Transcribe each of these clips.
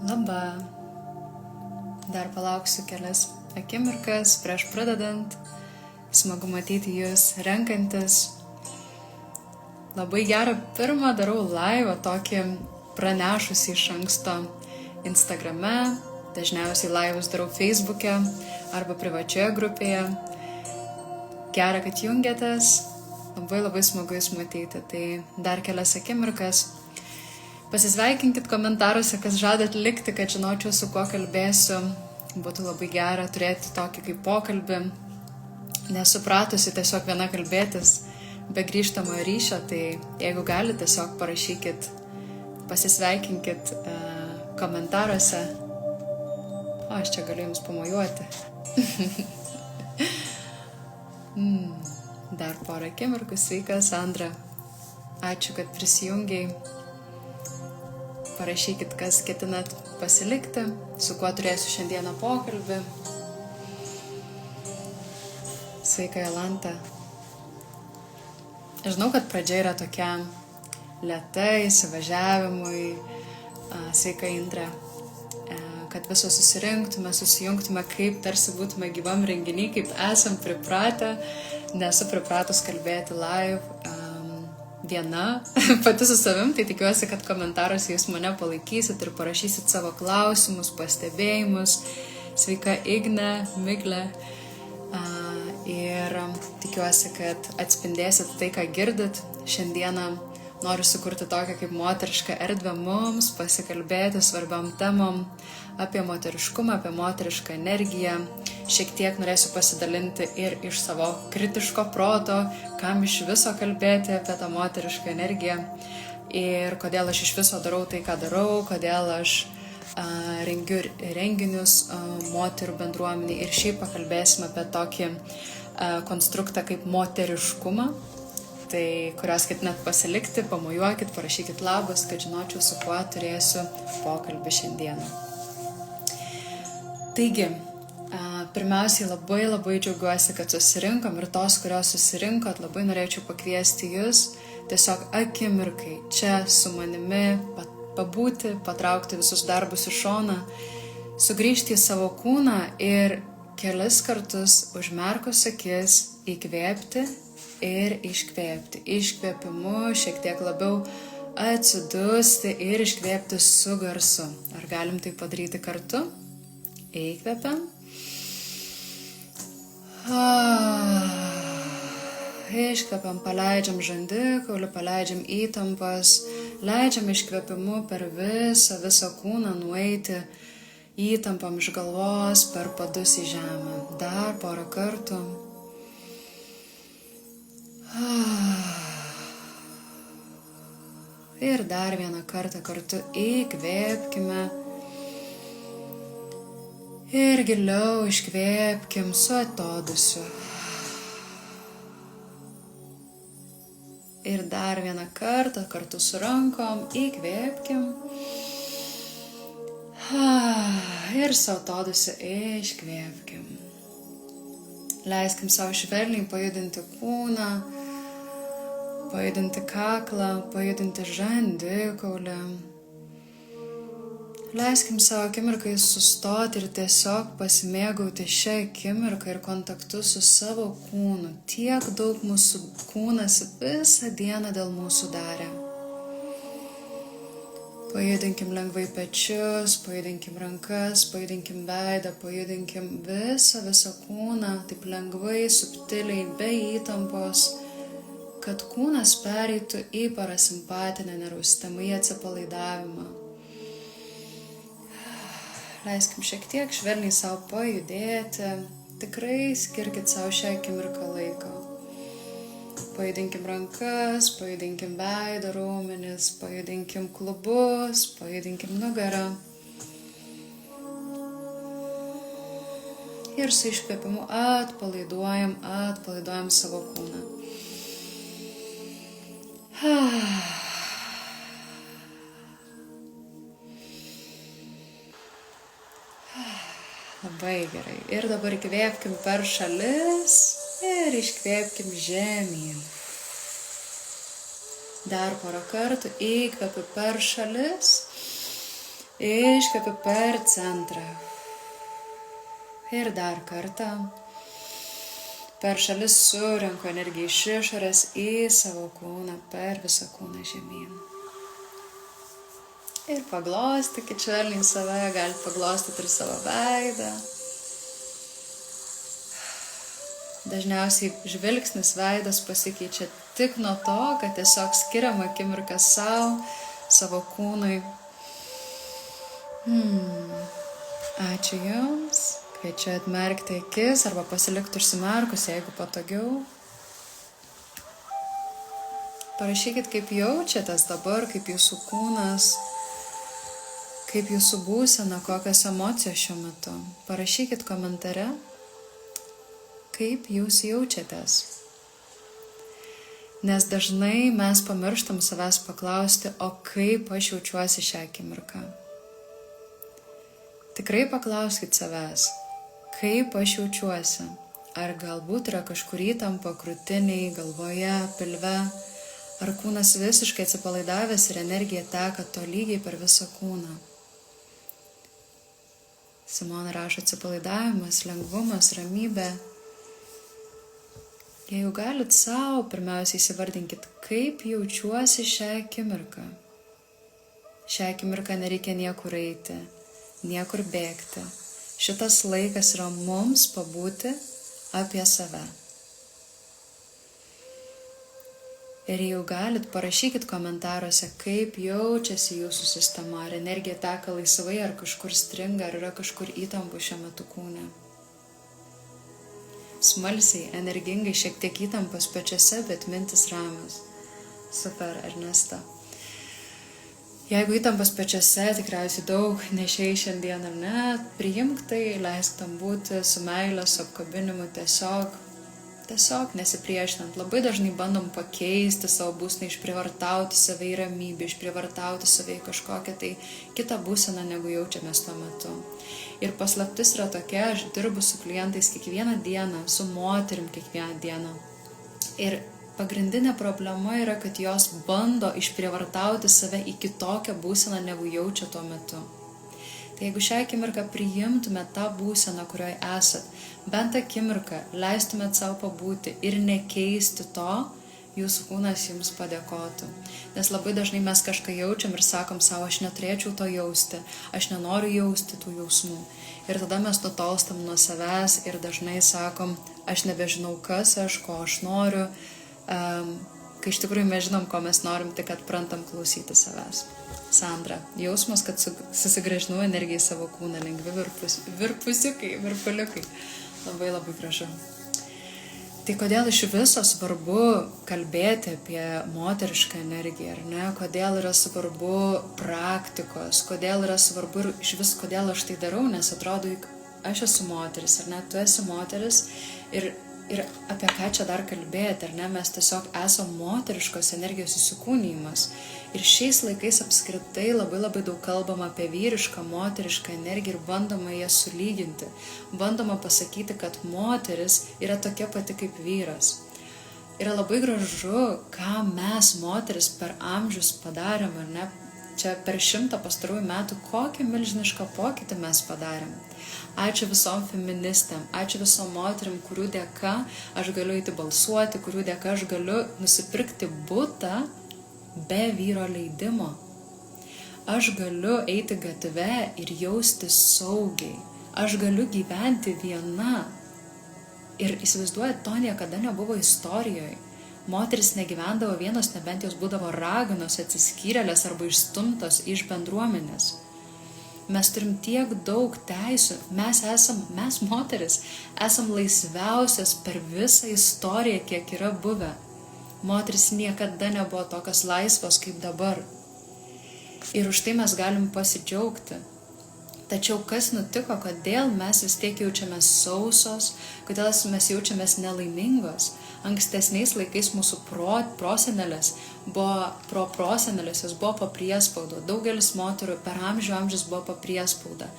Labą. Dar palauksiu kelias akimirkas prieš pradedant. Smagu matyti jūs renkantis. Labai gerą pirmą darau live, tokį pranešusį iš anksto Instagrame. Dažniausiai live'us darau Facebook'e arba privačioje grupėje. Gera, kad jungiatės. Labai smagu jūs matyti. Tai dar kelias akimirkas. Pasisveikinkit komentaruose, kas žadat likti, kad žinočiau, su kuo kalbėsiu. Būtų labai gera turėti tokį kaip pokalbį. Nesupratusi tiesiog viena kalbėtis be grįžtamojo ryšio, tai jeigu galite, tiesiog parašykit, pasisveikinkit komentaruose. O, aš čia galiu jums pamojuoti. Dar porą akimirkų. Sveika, Sandra. Ačiū, kad prisijungiai. Parašykit, kas ketinat pasilikti, su kuo turėsiu šiandieną pokalbį. Sveika, Jolanta. Žinau, kad pradžia yra tokia lėta įsivažiavimui. Sveika, Indra. Kad visos susijungtume, kaip tarsi būtume gyvam renginy, kaip esam pripratę. Nesu pripratus kalbėti live viena, pati su savim, tai tikiuosi, kad komentaruose jūs mane palaikysit ir parašysit savo klausimus, pastebėjimus. Sveika, Igne, Miglė. Ir tikiuosi, kad atspindėsit tai, ką girdit. Šiandieną noriu sukurti tokią kaip moterišką erdvę mums, pasikalbėti svarbiom temom apie moteriškumą, apie moterišką energiją. Šiek tiek norėsiu pasidalinti ir iš savo kritiško proto, kam iš viso kalbėti apie tą moterišką energiją ir kodėl aš iš viso darau tai, ką darau, kodėl aš rengiu renginius moterų bendruomeniai ir šiaip pakalbėsime apie tokį konstruktą kaip moteriškumą, tai kurios ketinat pasilikti, pamojuokit, parašykit labas, kad žinočiau, su kuo turėsiu pokalbį šiandieną. Taigi, pirmiausiai labai džiaugiuosi, kad susirinkom ir tos, kurios susirinkot, labai norėčiau pakviesti jūs tiesiog akimirkai čia su manimi pabūti, patraukti visus darbus į šoną, sugrįžti į savo kūną ir kelis kartus užmerkus akis įkvėpti ir iškvėpti. Iškvėpimu šiek tiek labiau atsidusti ir iškvėpti su garsu. Ar galim tai padaryti kartu? Įkvepiam. Iškvepiam, paleidžiam žandikaulį, paleidžiam įtampas, leidžiam iškvepimu per visą kūną nueiti įtampam iš galvos per padus į žemę. Dar porą kartų. Ir dar vieną kartą kartu įkvėpkime. Ir giliau iškvėpkim su atodusiu. Ir dar vieną kartą kartu su rankom įkvėpkim. Ir su atodusiu iškvėpkim. Leiskim savo švelniai pajudinti kūną, pajudinti kaklą, pajudinti žandikaulį. Leiskim savo akimirkai sustoti ir tiesiog pasimėgauti šią akimirką ir kontaktu su savo kūnu. Tiek daug mūsų kūnas visą dieną dėl mūsų darė. Pajudinkim lengvai pečius, pajudinkim rankas, pajudinkim veidą, pajudinkim visą kūną, taip lengvai, subtiliai, be įtampos, kad kūnas pereitų į parasimpatinę nervų sistemą, į atsipalaidavimą. Leiskim šiek tiek švelniai savo pajudėti. Tikrai skirkit savo šią akimirką laiko. Pajudinkim rankas, pajudinkim veido raumenis, pajudinkim klubus, pajudinkim nugarą. Ir su iškvėpimu atpalaiduojam savo kūną. Labai gerai. Ir dabar įkvėpkim per šalis ir iškvėpkim žemyn. Dar porą kartų įkvepiu per šalis Iškvepiu per centrą. Ir dar kartą. Per šalis surenku energiją iš išorės į savo kūną, per visą kūną žemyn. Ir paglostykit švelniai save, galite paglostyti ir savo veidą. Dažniausiai žvilgsnis, veidas pasikeičia tik nuo to, kad tiesiog skiriam akimirką savo kūnui. Ačiū Jums. Kviečiu atmerkti akis arba pasilikti užsimerkus, jeigu patogiau. Parašykit, kaip jaučiatės dabar, kaip Jūsų kūnas, kaip Jūsų būsena, kokios emocijos šiuo metu. Parašykit komentare, kaip Jūs jaučiatės. Nes dažnai mes pamirštam savęs paklausti, o kaip aš jaučiuosi šią akimirką. Tikrai paklauskit savęs, kaip aš jaučiuosi. Ar galbūt yra kažkur įtampa krūtinėj, galvoje, pilve, ar kūnas visiškai atsipalaidavęs ir energija teka tolygiai per visą kūną. Simona rašo atsipalaidavimas, lengvumas, ramybė. Jeigu galit savo, pirmiausia įsivardinkit, kaip jaučiuosi šią akimirką. Šią akimirką nereikia niekur eiti, niekur bėgti. Šitas laikas yra mums pabūti apie save. Ir jeigu galit, parašykit komentaruose, kaip jaučiasi Jūsų sistema, ar energija teka laisvai, ar kažkur stringa, ar yra kažkur įtampų šiuo metu kūne. Smalsiai, energingai, šiek tiek įtampos pečiuose, bet mintis ramios. Super, Ernesta. Jeigu įtampas pečiuose, tikriausiai daug nešėjai šiandien ar ne, priimk tai, leisk tam būti su meile, su apkabinimu, tiesiog nesipriešinant. Labai dažnai bandom pakeisti savo būseną, išprievartauti save į ramybę, išprievartauti save į kažkokią tai kitą būseną, negu jaučiamės tuo metu. Ir paslaptis yra tokia, aš dirbu su klientais kiekvieną dieną, su moterim kiekvieną dieną. Ir pagrindinė problema yra, kad jos bando išprievartauti save į kitokią būseną, negu jaučia tuo metu. Tai jeigu šią akimirką priimtumėt tą būseną, kurioje esat, bent akimirką leistumėt savo pabūti ir nekeisti to, Jūsų kūnas Jums padėkotų. Nes labai dažnai mes kažką jaučiam ir sakom savo, aš neturėčiau to jausti, aš nenoriu jausti tų jausmų. Ir tada mes nutolstam nuo savęs ir dažnai sakom, aš nebežinau kas aš, ko aš noriu, kai iš tikrųjų mes žinom, ko mes norim, tik atprantam klausyti savęs. Sandra, jausmas, kad susigrąžinau energiją į savo kūną, lengvi virpusiukai, virpuliukai. Labai labai gražu. Tai kodėl iš viso svarbu kalbėti apie moterišką energiją, ar ne? Kodėl yra svarbu praktikos, kodėl yra svarbu ir iš vis kodėl aš tai darau, nes atrodo, aš esu moteris, ar ne? Tu esi moteris ir apie ką čia dar kalbėti, ar ne? Mes tiesiog esam moteriškos energijos įsikūnijimas. Ir šiais laikais apskritai labai labai daug kalbama apie vyrišką, moterišką energiją ir bandoma jas sulyginti. Bandoma pasakyti, kad moteris yra tokia pati kaip vyras. Yra labai gražu, ką mes moteris per amžius padarėm, ar ne? Čia per 100 pastarųjų metų kokį milžinišką pokytį mes padarėm. Ačiū visom feministėm, ačiū visom moterim, kurių dėka aš galiu eiti balsuoti, kurių dėka aš galiu nusipirkti butą be vyro leidimo. Aš galiu eiti gatve ir jaustis saugiai. Aš galiu gyventi viena. Ir įsivaizduojat, to niekada nebuvo istorijoje. Moteris negyvendavo vienos, nebent jos būdavo raganos, atsiskyrėlės arba išstumtos iš bendruomenės. Mes turim tiek daug teisių, mes moteris, esam laisviausias per visą istoriją, kiek yra buvę. Moteris niekada nebuvo tokios laisvos kaip dabar. Ir už tai mes galim pasidžiaugti. Tačiau kas nutiko, kodėl mes vis tiek jaučiamės sausos, kodėl mes jaučiamės nelaimingos? Ankstesniais laikais mūsų prosenelės jos buvo po priespaudą. Daugelis moterų per amžius buvo po priespaudą.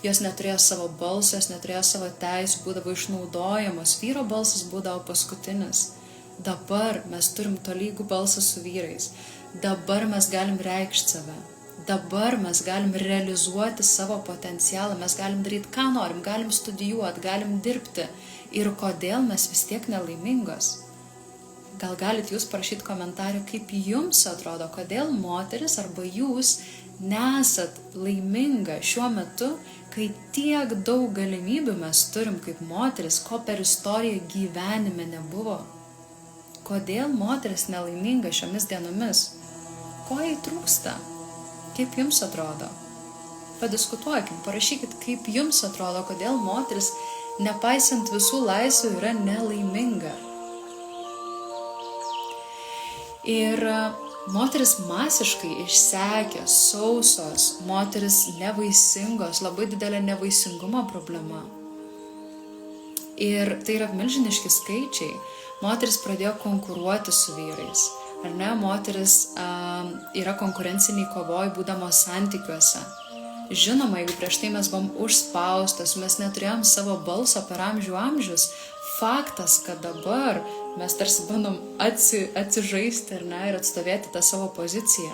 Jos neturėjo savo balso, jos neturėjo savo teisų, būdavo išnaudojamos. Vyro balsas būdavo paskutinis. Dabar mes turim tolygų balsą su vyrais. Dabar mes galim reikšti save. Dabar mes galim realizuoti savo potencialą, mes galim daryti, ką norim, galim studijuoti, galim dirbti. Ir kodėl mes vis tiek nelaimingos? Gal galit jūs parašyti komentarį, kaip jums atrodo, kodėl moteris arba jūs nesat laiminga šiuo metu, kai tiek daug galimybių mes turim kaip moteris, ko per istoriją gyvenime nebuvo. Kodėl moteris nelaiminga šiomis dienomis? Ko jai trūksta? Kaip jums atrodo? Padiskutuokim, parašykit, kaip jums atrodo, kodėl moteris, nepaisant visų laisvių, yra nelaiminga. Ir moteris masiškai išsekę, sausos, moteris nevaisingos, labai didelė nevaisingumo problema. Ir tai yra milžiniški skaičiai. Moteris pradėjo konkuruoti su vyrais. Ar ne, moteris yra konkurenciniai kovoj būdamos santykiuose. Žinoma, jeigu prieš tai mes buvom užspaustos, mes neturėjom savo balso per amžius, faktas, kad dabar mes tarsi bandom atsižaisti ir atstovėti tą savo poziciją.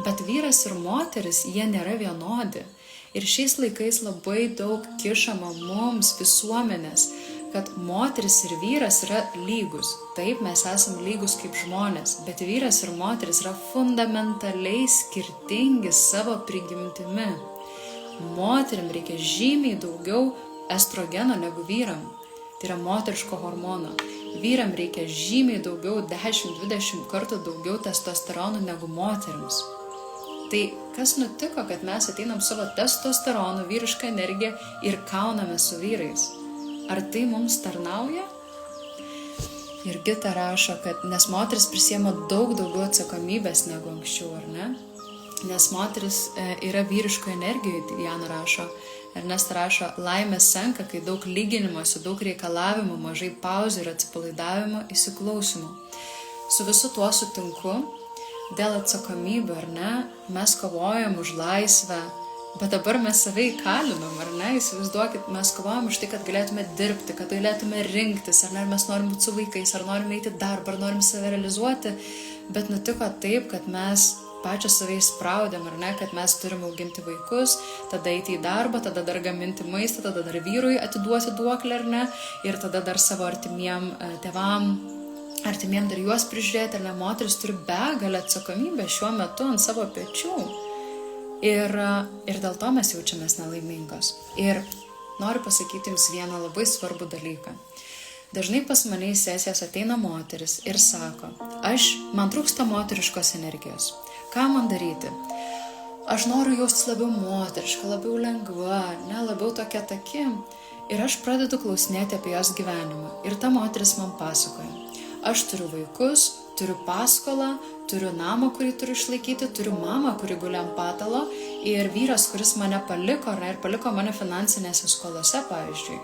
Bet vyras ir moteris, jie nėra vienodi. Ir šiais laikais labai daug kišama mums visuomenės, kad moteris ir vyras yra lygus. Taip, mes esame lygus kaip žmonės, bet vyras ir moteris yra fundamentaliai skirtingi savo prigimtimi. Moterim reikia žymiai daugiau estrogeno negu vyram. Tai yra moteriško hormono. Vyram reikia žymiai daugiau, 10-20 kartų daugiau testosteronų negu moterims. Tai kas nutiko, kad mes ateinam savo testosteronų, vyrišką energiją ir kauname su vyrais? Ar tai mums tarnauja? Jurgita rašo, kad nes moteris prisiema daug daugiau atsakomybės negu anksčiau, ar ne? Nes moteris yra vyriško energijoje, Diana rašo. Ernesta rašo, laimė senka, kai daug lyginimosi, daug reikalavimų, mažai pauzių ir atsipalaidavimo, įsiklausimų. Su visu tuo sutinku, dėl atsakomybių, ar ne, mes kovojam už laisvę, bet dabar mes save įkalinam, ar ne, įsivaizduokit, mes kovojam už tai, kad galėtume dirbti, kad galėtume rinktis, ar ne, ar mes norim būti su vaikais, ar norim eiti darbą, ar norim save realizuoti, bet nutiko taip, kad mes pačios save įspraudėm, ar ne, kad mes turim auginti vaikus, tada eiti į darbą, tada dar gaminti maistą, tada dar vyrui atiduoti duoklę, ar ne, ir tada dar savo artimiem tėvam, artimiem dar juos prižiūrėti, ar ne, moteris turi begalę atsakomybę šiuo metu ant savo pečių. Ir dėl to mes jaučiamės nelaimingos. Ir noriu pasakyti jums vieną labai svarbų dalyką. Dažnai pas mane į sesijas ateina moteris ir sako, man trūksta moteriškos energijos. Ką man daryti? Aš noriu jaustis labiau moteriška, labiau lengva, labiau tokia taki. Ir aš pradedu klausinėti apie jos gyvenimą. Ir ta moteris man pasakoja. Aš turiu vaikus, turiu paskolą, turiu namą, kurį turiu išlaikyti, turiu mamą, kuri guli ant patalo ir vyras, kuris mane paliko, ir paliko mane finansinėse skolose, pavyzdžiui.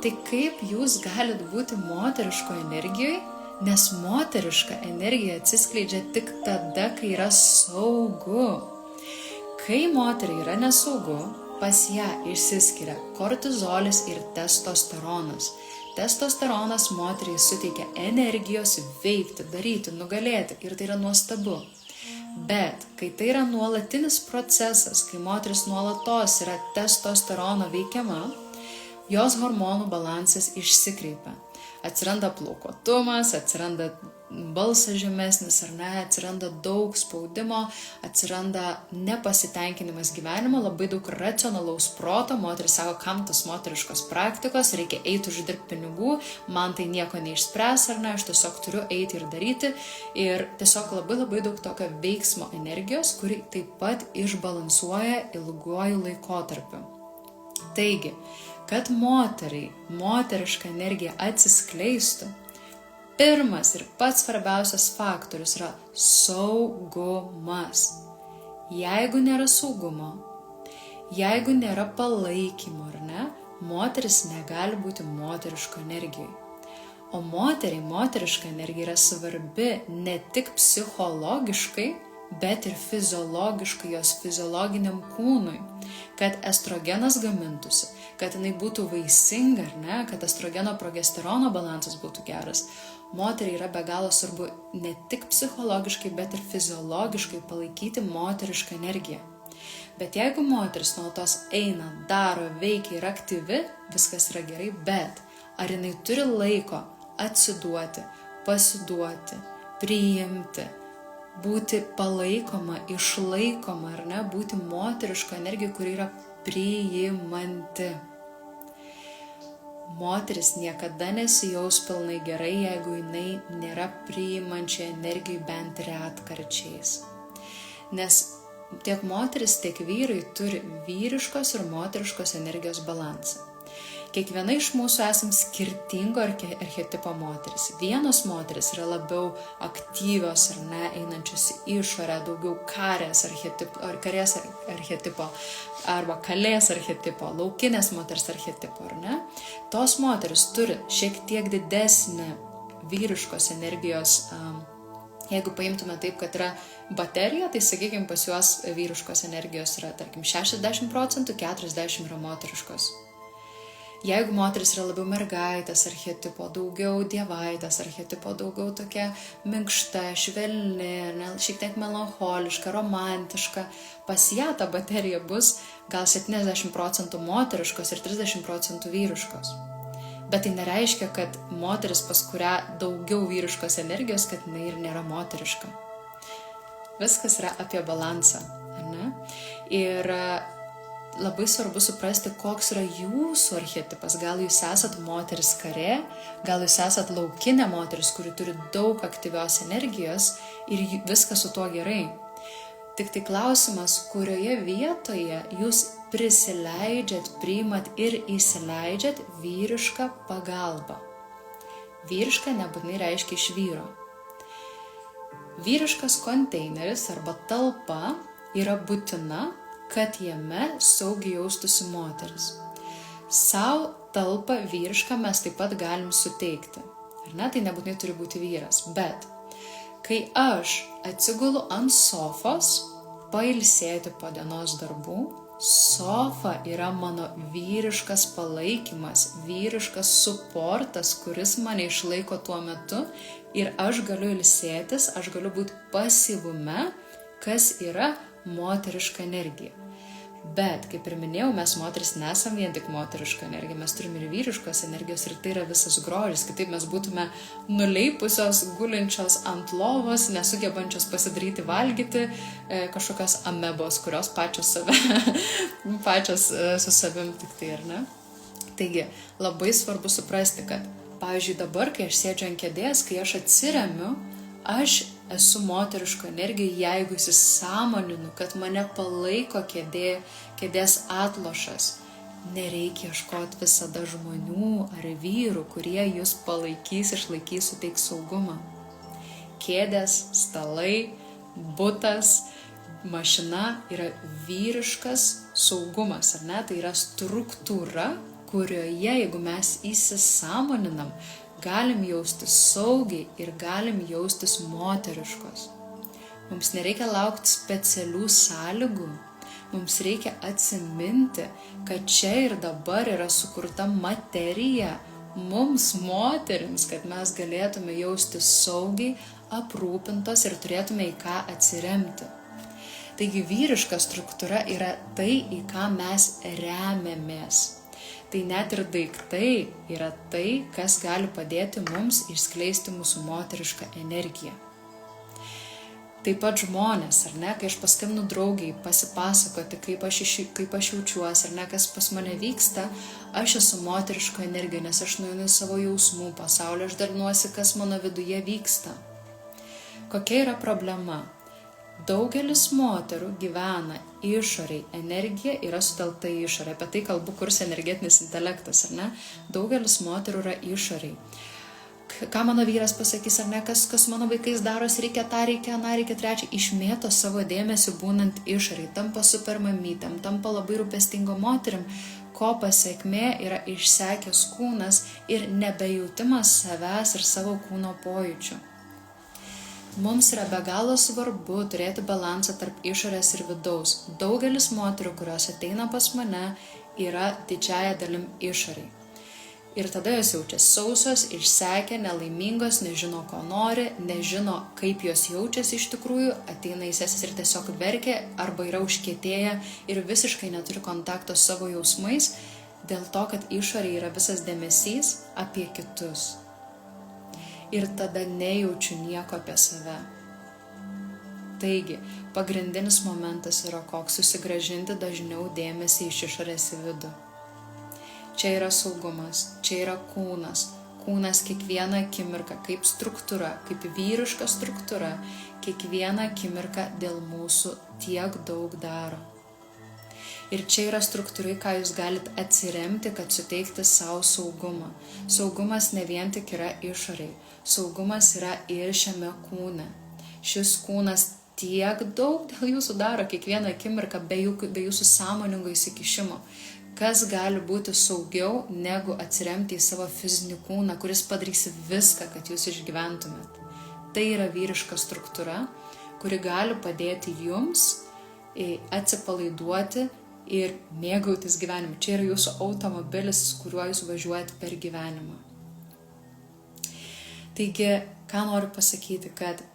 Tai kaip jūs galit būti moteriško energijoje, nes moteriška energija atsiskleidžia tik tada, kai yra saugu. Kai moteriai yra nesaugu, pas ją išsiskiria kortizolis ir testosteronas. Testosteronas moteriai suteikia energijos veikti, daryti, nugalėti ir tai yra nuostabu. Bet kai tai yra nuolatinis procesas, kai moteris nuolatos yra testosterono veikiama, jos hormonų balansas išsikreipia. Atsiranda plaukuotumas, atsiranda balsas žemesnis, ar ne, atsiranda daug spaudimo, atsiranda nepasitenkinimas gyvenimo, labai daug racionalaus proto, moteris sako, kam tos moteriškos praktikos, reikia eiti uždirbti pinigų, man tai nieko neišspręs, ar ne, aš tiesiog turiu eiti ir daryti ir tiesiog labai daug tokio veiksmo energijos, kuri taip pat išbalansuoja ilguoju laikotarpiu. Taigi, kad moteriška energija atsiskleistų, pirmas ir pats svarbiausias faktorius yra saugumas. Jeigu nėra saugumo, jeigu nėra palaikymo, ar ne, moteris negali būti moteriško energijoje. O moteriška energija yra svarbi ne tik psichologiškai, bet ir fiziologiškai jos fiziologiniam kūnui, kad estrogenas gamintųsi, kad jinai būtų vaisinga, ar ne, kad estrogeno progesterono balansas būtų geras. Moteriai yra be galo svarbu ne tik psichologiškai, bet ir fiziologiškai palaikyti moterišką energiją. Bet jeigu moteris nuolatos eina, daro, veikia ir aktyvi, viskas yra gerai, bet ar jinai turi laiko atsiduoti, pasiduoti, priimti, būti palaikoma, išlaikoma, ar ne, būti moteriško energija, kuri yra priimanti. Moteris niekada nesijaus pilnai gerai, jeigu jinai nėra priimančia energijai bent retkarčiais. Nes tiek moteris, tiek vyrai turi vyriškos ir moteriškos energijos balansą. Kiekviena iš mūsų esam skirtingo archetipo moteris. Vienos moteris yra labiau aktyvios ar ne, einančios į išorę, daugiau karės archetipo arba kalės archetipo, laukinės moters archetipo, ar ne? Tos moteris turi šiek tiek didesnį vyriškos energijos, jeigu paimtume taip, kad yra baterija, tai sakykime pas juos vyriškos energijos yra, tarkim, 60%, 40% yra moteriškos. Jeigu moteris yra labiau mergaitės archetipo, daugiau dievaitės archetipo, daugiau tokia minkšta, švelni, šiek tiek melancholiška, romantiška, pas ją ta baterija bus gal 70% moteriškos ir 30% vyriškos. Bet tai nereiškia, kad moteris, pas kurią daugiau vyriškos energijos, kad jinai ir nėra moteriška. Viskas yra apie balansą, ar ne? Ir labai svarbu suprasti, koks yra jūsų archetipas. Gal jūs esat moteris karė, gal jūs esat laukinė moteris, kuri turi daug aktyvios energijos ir viskas su tuo gerai. Tik tai klausimas, kurioje vietoje jūs prisileidžiat, priimat ir įsileidžiat vyrišką pagalbą. Vyriška nebūtinai reiškia iš vyro. Vyriškas konteineris arba talpa yra būtina, kad jame saugiai jaustųsi moteris. Sau talpą vyrišką mes taip pat galim suteikti. Ar ne? Tai nebūtinai turi būti vyras. Bet kai aš atsigulu ant sofos, pailsėti po dienos darbų, sofa yra mano vyriškas palaikymas, vyriškas suportas, kuris mane išlaiko tuo metu ir aš galiu ilsėtis, aš galiu būti pasyvume, kas yra moteriška energija. Bet, kaip ir minėjau, mes moteris nesam vien tik moteriška energija, mes turime ir vyriškos energijos ir tai yra visas grožis. Kitaip mes būtume nuleipusios, gulinčios ant lovos, nesugebančios pasidaryti valgyti, kažkokios amebos, kurios pačios su savim tik tai, ar ne? Taigi, labai svarbu suprasti, kad, pavyzdžiui, dabar, kai aš sėdžiu ant kėdės, kai aš atsiremiu, aš esu moteriško energija, jeigu įsisąmoninu, kad mane palaiko kėdės atlošas. Nereikia ieškoti visada žmonių ar vyrų, kurie jūs palaikys, išlaikys, suteiks saugumą. Kėdės, stalai, butas, mašina yra vyriškas saugumas, ar ne? Tai yra struktūra, kurioje, jeigu mes įsisąmoninam, galim jaustis saugiai ir galim jaustis moteriškos. Mums nereikia laukti specialių sąlygų, mums reikia atsiminti, kad čia ir dabar yra sukurta materija mums moterims, kad mes galėtume jaustis saugiai, aprūpintos ir turėtume į ką atsiremti. Taigi vyriška struktūra yra tai, į ką mes remiamės. Tai net ir daiktai yra tai, kas gali padėti mums išskleisti mūsų moterišką energiją. Taip pat žmonės, ar ne, kai aš paskambinu draugiai, pasipasakoti, kaip aš jaučiuosi, ar ne, kas pas mane vyksta, aš esu moteriško energija, nes aš nueinu į savo jausmų pasaulį, aš dalinuosi, kas mano viduje vyksta. Kokia yra problema? Daugelis moterų gyvena išoriai, energija yra sutelkta į išorę. Apie tai kalbu kurse energetinis intelektas, ar ne? Daugelis moterų yra išoriai. Ką mano vyras pasakys, ar ne? Kas mano vaikais daros, reikia tą, reikia aną, reikia trečią. Išmėto savo dėmesį būnant išoriai. Tampa super mamytėm, tampa labai rūpestingo moterim, ko pasekmė yra išsekęs kūnas ir nebejautimas savęs ir savo kūno pojūčių. Mums yra be galo svarbu turėti balansą tarp išorės ir vidaus. Daugelis moterų, kurios ateina pas mane, yra didžiaja dalim išoriai. Ir tada jos jaučia sausos, išsekę, nelaimingos, nežino, ko nori, nežino, kaip jos jaučiasi iš tikrųjų, ateina į sesijas ir tiesiog verkia arba yra užkietėję ir visiškai neturi kontakto su savo jausmais, dėl to, kad išoriai yra visas dėmesys apie kitus. Ir tada nejaučiu nieko apie save. Taigi, pagrindinis momentas yra koks: susigrąžinti dažniau dėmesį iš išorės į vidų. Čia yra saugumas, čia yra kūnas. Kūnas kiekvieną akimirką kaip struktūra, kaip vyriška struktūra, kiekvieną akimirką dėl mūsų tiek daug daro. Ir čia yra struktūrai, ką jūs galite atsiremti, kad suteikti savo saugumą. Saugumas ne vien tik yra išoriai, saugumas yra ir šiame kūne. Šis kūnas tiek daug dėl jūsų daro kiekvieną akimirką be jūsų sąmoningo įsikišimo. Kas gali būti saugiau, negu atsiremti į savo fizinį kūną, kuris padarys viską, kad jūs išgyventumėt. Tai yra vyriška struktūra, kuri gali padėti jums atsipalaiduoti ir mėgautis gyvenimu. Čia yra jūsų automobilis, kuriuo jūs važiuojat per gyvenimą. Taigi, ką noriu pasakyti, kad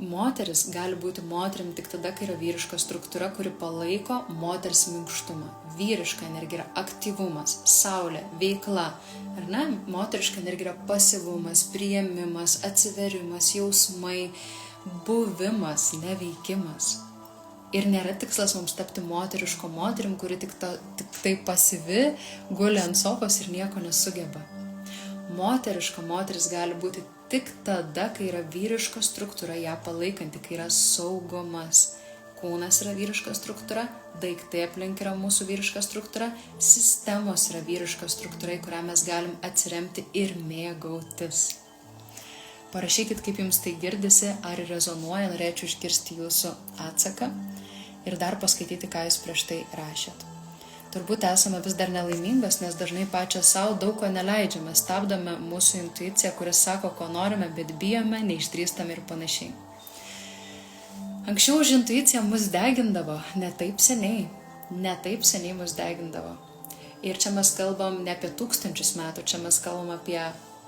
moteris gali būti moterim tik tada, kai yra vyriška struktūra, kuri palaiko moters minkštumą. Vyriška energija yra aktyvumas, saulė, veikla, ar ne? Moteriška energija yra pasyvumas, priėmimas, atsiverimas, jausmai, buvimas, neveikimas. Ir nėra tikslas mums tapti moteriško moterim, kuri tik tai pasyvi, guli ant sofos ir nieko nesugeba. Moteriška moteris gali būti tik tada, kai yra vyriška struktūra, ją palaikanti, kai yra saugumas. Kūnas yra vyriška struktūra, daiktai aplink yra mūsų vyriška struktūra, sistemos yra vyriška struktūra, į kurią mes galim atsiremti ir mėgautis. Parašykit, kaip jums tai girdisi, ar rezonuoja, norėčiau išgirsti jūsų atsaką ir dar paskaityti, ką jūs prieš tai rašėt. Turbūt esame vis dar nelaimingas, nes dažnai pačios savo daug ko neleidžiame, stabdome mūsų intuiciją, kuris sako, ko norime, bet bijome, neišdrįstame ir panašiai. Anksčiau už intuiciją mus degindavo, ne taip seniai mus degindavo. Ir čia mes kalbam ne apie 1000 metų, čia mes kalbam apie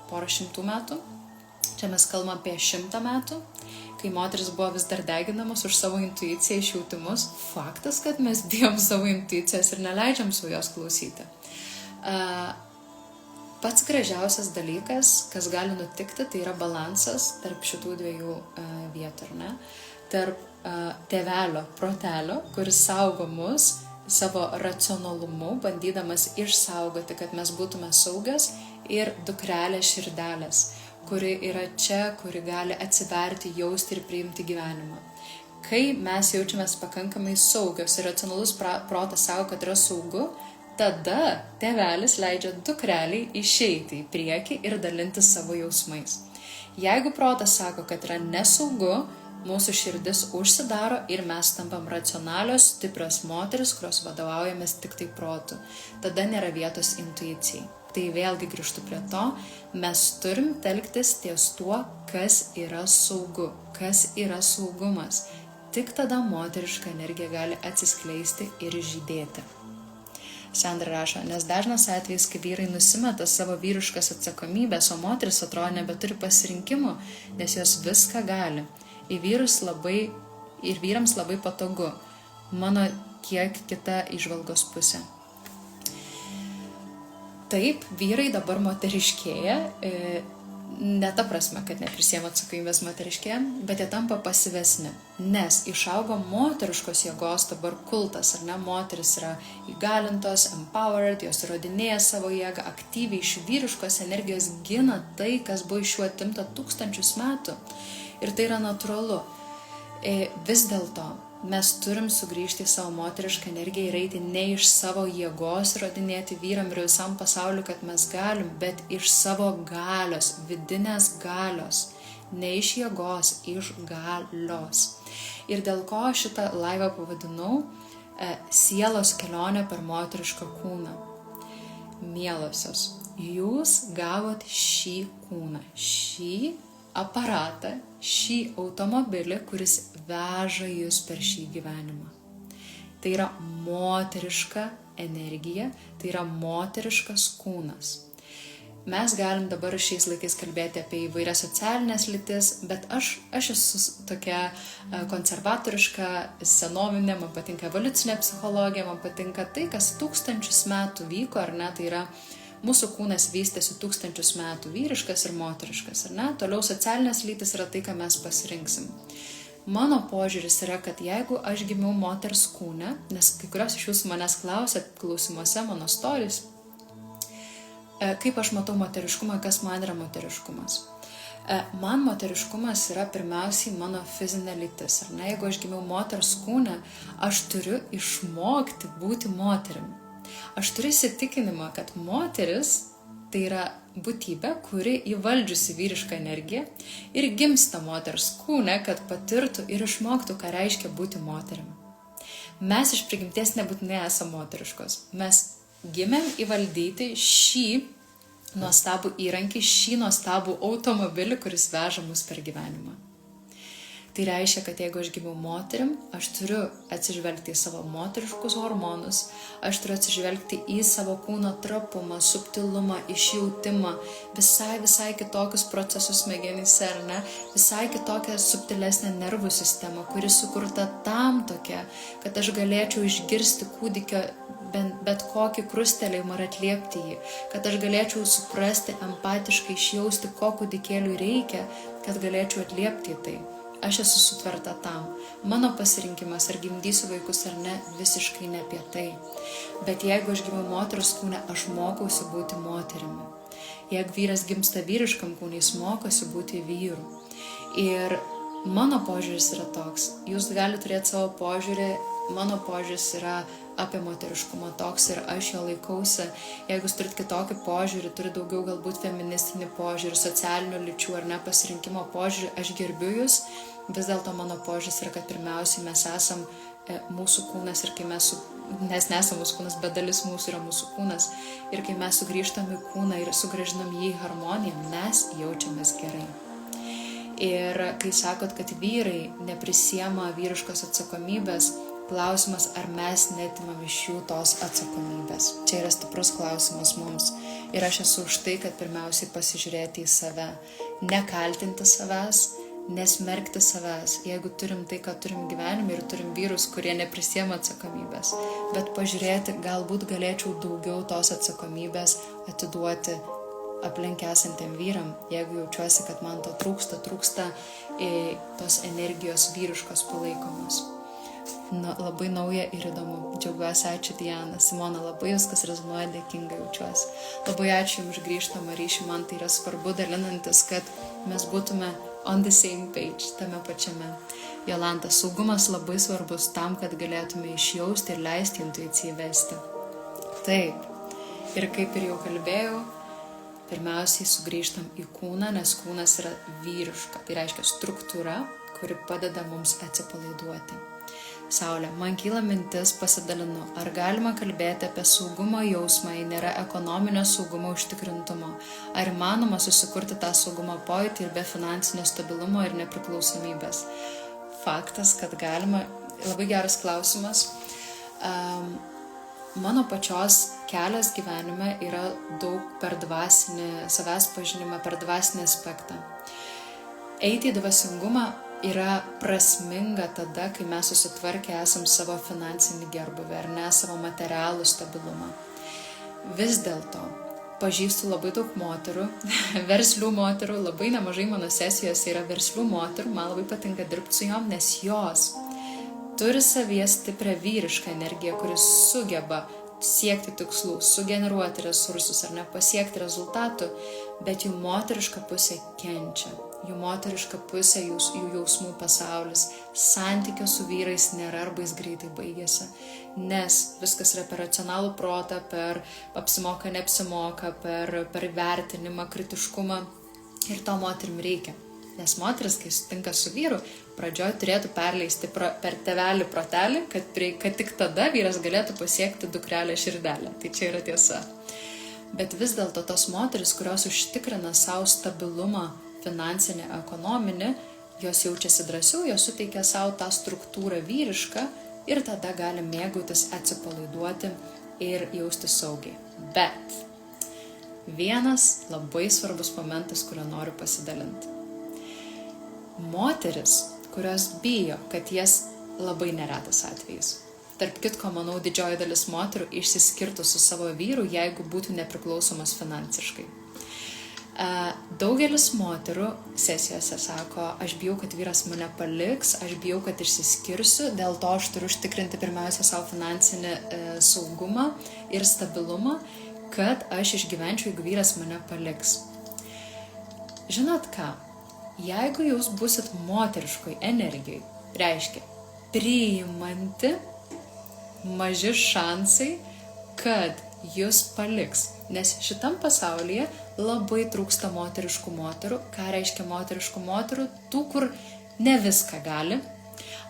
porą šimtų metų. Čia mes kalbam apie 100 metų, kai moteris buvo vis dar deginamos už savo intuiciją, išjautimus. Faktas, kad mes bijom savo intuicijas ir neleidžiam su jos klausyti. Pats gražiausias dalykas, kas gali nutikti, tai yra balansas tarp šitų dviejų vietų, ar ne? Tarp tėvelio, protelio, kuris saugo mus savo racionalumu, bandydamas išsaugoti, kad mes būtume saugios, ir dukrelės širdelės, kuri yra čia, kuri gali atsiverti, jausti ir priimti gyvenimą. Kai mes jaučiamės pakankamai saugios ir racionalus protas sako, kad yra saugu, tada tėvelis leidžia dukreliai išeiti į priekį ir dalintis savo jausmais. Jeigu protas sako, kad yra nesaugu, mūsų širdis užsidaro ir mes tampam racionalios, stiprios moteris, kurios vadovaujamės tik tai protu. Tada nėra vietos intuicijai. Tai vėlgi grįžtu prie to, mes turim telktis ties tuo, kas yra saugu, kas yra saugumas. Tik tada moteriška energija gali atsiskleisti ir žydėti. Sandra rašo, nes dažnas atvejis, kai vyrai nusimeta savo vyriškas atsakomybės, o moteris atrodo nebeturi pasirinkimų, nes jos viską gali. Ir vyrams labai patogu. Mano kiek kita įžvalgos pusė. Taip, vyrai dabar moteriškėja, ne ta prasme, kad neprisiema atsakomybės moteriškėja, bet jie tampa pasyvesni, nes išaugo moteriškos jėgos dabar kultas, ar ne, moteris yra įgalintos, empowered, jos įrodinėja savo jėgą, aktyviai iš vyriškos energijos gina tai, kas buvo iš jų atimta 1000 metų. Ir tai yra natūralu. Vis dėlto mes turim sugrįžti į savo moterišką energiją ir eiti ne iš savo jėgos įrodinėti vyram ir visam pasauliu, kad mes galim, bet iš savo galios, vidinės galios. Ne iš jėgos, iš galios. Ir dėl ko šitą laivą pavadinau sielos kelionė per moterišką kūną. Mielosios, jūs gavot šį kūną, šį aparatą, šį automobilį, kuris veža jūs per šį gyvenimą. Tai yra moteriška energija, tai yra moteriškas kūnas. Mes galim dabar šiais laikais kalbėti apie įvairias socialinės lytis, bet aš esu tokia konservatoriška, senovinė, man patinka evoliucinė psichologija, man patinka tai, kas 1000 metų vyko, ar ne, tai yra mūsų kūnas vystėsi 1000 metų, vyriškas ir moteriškas, ar ne, toliau socialinės lytis yra tai, ką mes pasirinksim. Mano požiūris yra, kad jeigu aš gimiau moters kūne, nes kai kurios iš jūsų manęs klausėt klausimuose mano stories, kaip aš matau moteriškumą, kas man yra moteriškumas. Man moteriškumas yra pirmiausiai mano fizinė lytis. Ar ne? Jeigu aš gimiau moters kūne, aš turiu išmokti būti moterimi. Aš turiu įsitikinimą, kad moteris tai yra būtybė, kuri įvaldžiusi vyrišką energiją ir gimsta moters kūne, kad patirtų ir išmoktų, ką reiškia būti moterimi. Mes iš prigimties nebūtinai esame moteriškos. Mes gimėm įvaldyti šį nuostabų įrankį, šį nuostabų automobilį, kuris veža mus per gyvenimą. Tai reiškia, kad jeigu aš gimiau moterim, aš turiu atsižvelgti į savo moteriškus hormonus, aš turiu atsižvelgti į savo kūno trapumą, subtilumą, išjautimą, visai kitokius procesus smegenyse, ar ne, visai kitokią subtilesnę nervų sistemą, kuri sukurta tam tokia, kad aš galėčiau išgirsti kūdikio bet kokį krustelėjimą ir atliepti jį, kad aš galėčiau suprasti, empatiškai išjausti, ko kūdikėliui reikia, kad galėčiau atliepti į tai. Aš esu sutverta tam. Mano pasirinkimas, ar gimdysiu vaikus ar ne, visiškai ne apie tai. Bet jeigu aš gimiau moters kūne, aš mokausi būti moterimi. Jeigu vyras gimsta vyriškam kūne, jis mokosi būti vyru. Ir mano požiūris yra toks. Jūs galite turėti savo požiūrį, mano požiūris yra apie moteriškumą toks ir aš jo laikausi. Jeigu jūs turit kitokį požiūrį, turit daugiau galbūt feministinį požiūrį, socialinių lyčių ar ne pasirinkimo požiūrį, aš gerbiu jūs. Vis dėlto mano požiūris yra, kad pirmiausiai mes esam mūsų kūnas ir kai mes, nes nesam mūsų kūnas, bet dalis mūsų yra mūsų kūnas. Ir kai mes sugrįžtam į kūną ir sugrąžinam jį į harmoniją, mes jaučiamės gerai. Ir kai sakot, kad vyrai neprisiema vyriškos atsakomybės, klausimas, ar mes netimam iš jų tos atsakomybės. Čia yra stiprus klausimas mums. Ir aš esu už tai, kad pirmiausiai pasižiūrėti į save, nekaltinti savęs, nesmerkti savęs, jeigu turim tai, ką turim gyvenime ir turim vyrus, kurie neprisiema atsakomybės. Bet pažiūrėti, galbūt galėčiau daugiau tos atsakomybės atiduoti aplink esantiem vyram, jeigu jaučiuosi, kad man to trūksta tos energijos vyriškos palaikomos. Labai nauja ir įdomu. Džiaugiuosi, ačiū Diana, Simona, labai viskas rezonuoja, dėkinga jaučiuosi. Labai ačiū Jums grįžtamą ryšį, man tai yra svarbu dalinantis, kad mes būtume on the same page, tame pačiame. Jolanta, saugumas labai svarbus tam, kad galėtume išjausti ir leisti intuicijai vesti. Taip, ir kaip ir jau kalbėjau, pirmiausiai sugrįžtam į kūną, nes kūnas yra vyriška, tai reiškia struktūra, kuri padeda mums atsipalaiduoti. Saulė, man kyla mintis, pasidalinu, ar galima kalbėti apie saugumo jausmą, jei nėra ekonominio saugumo užtikrintumo, ar įmanoma susikurti tą saugumo pojūtį ir be finansinio stabilumo ir nepriklausomybės. Faktas, kad galima, labai geras klausimas. Mano pačios kelias gyvenime yra daug per dvasinį savęs pažinimą, per dvasinį aspektą. Eiti į dvasingumą yra prasminga tada, kai mes susitvarkę esam savo finansinį gerbuvį ar ne savo materialų stabilumą. Vis dėlto pažįstu labai daug moterų, verslių moterų, labai nemažai mano sesijose yra verslių moterų, man labai patinka dirbti su jom, nes jos turi savyje stiprią vyrišką energiją, kuris sugeba siekti tikslų, sugeneruoti resursus ar ne pasiekti rezultatų, bet jų moteriška pusė kenčia. Jų moteriška pusė, jų jausmų pasaulis, santykio su vyrais nėra arba jis greitai baigėsi, nes viskas yra per racionalų protą, per apsimoka, neapsimoka, per vertinimą, kritiškumą ir to moterim reikia. Nes moteris, kai sutinka su vyru, pradžioj turėtų perleisti per tėvelį protelį, kad tik tada vyras galėtų pasiekti dukrelę širdelę. Tai čia yra tiesa. Bet vis dėlto tos moteris, kurios užtikrina savo stabilumą finansinį, ekonominį, jos jaučiasi drąsiau, jos suteikia savo tą struktūrą vyrišką ir tada gali mėgautis, atsipalaiduoti ir jausti saugiai. Bet vienas labai svarbus momentas, kurio noriu pasidalinti. Moteris, kurios bijo, kad jas labai neretas atvejis. Tarp kitko, manau, didžioji dalis moterų išsiskirtų su savo vyru, jeigu būtų nepriklausomas finansiškai. Daugelis moterų sesijose sako, aš bijau, kad vyras mane paliks, aš bijau, kad išsiskirsiu, dėl to aš turiu užtikrinti pirmiausia savo finansinį saugumą ir stabilumą, kad aš išgyvenčiau, jeigu vyras mane paliks. Žinot ką? Jeigu jūs busit moteriškoj energijai, reiškia priimanti, maži šansai, kad jūs paliks. Nes šitam pasaulyje labai trūksta moteriškų moterų. Ką reiškia moteriškų moterų? Tų, kur ne viską gali,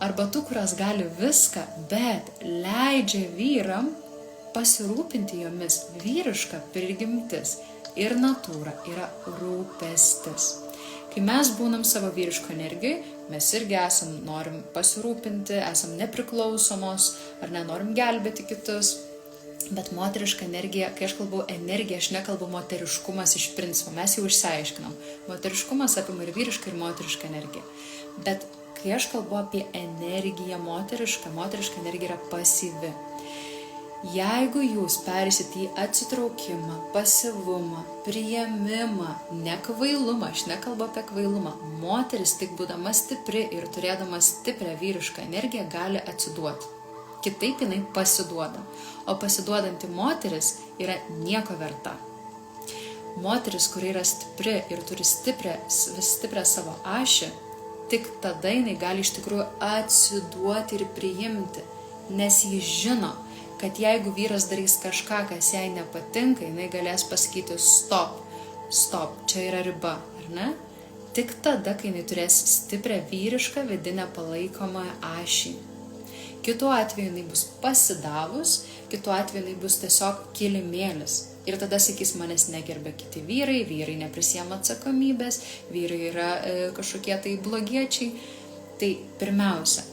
arba tų, kurios gali viską, bet leidžia vyram pasirūpinti jomis. Vyriška prigimtis ir natūra yra rūpestis. Kai mes būnam savo vyriško energijai, mes irgi norim pasirūpinti, esam nepriklausomos, ar nenorim gelbėti kitus. Bet moteriška energija, kai aš kalbu energija, aš nekalbu moteriškumas iš principo, mes jau išsiaiškinom. Moteriškumas apima ir vyrišką, ir moterišką energiją. Bet kai aš kalbu apie energiją moteriška energija yra pasyvi. Jeigu jūs perėsit į atsitraukimą, pasyvumą, priėmimą, ne kvailumą, aš nekalbu apie kvailumą, moteris tik būdama stipri ir turėdama stiprią vyrišką energiją gali atsiduoti. Kitaip jinai pasiduoda, o pasiduodanti moteris yra nieko verta. Moteris, kuri yra stipri ir turi stiprią savo ašį, tik tada jinai gali iš tikrųjų atsiduoti ir priimti, nes ji žino, kad jeigu vyras darys kažką, kas jai nepatinka, jinai galės pasakyti stop, čia yra riba, ar ne? Tik tada, kai jinai turės stiprią vyrišką vidinę palaikomąją ašį. Kitu atveju jinai bus pasidavus, kitu atveju jinai bus tiesiog kilimėlis. Ir tada sakys, manęs negerbia kiti vyrai neprisiema atsakomybės, vyrai yra kažkokie tai blogiečiai. Tai pirmiausia,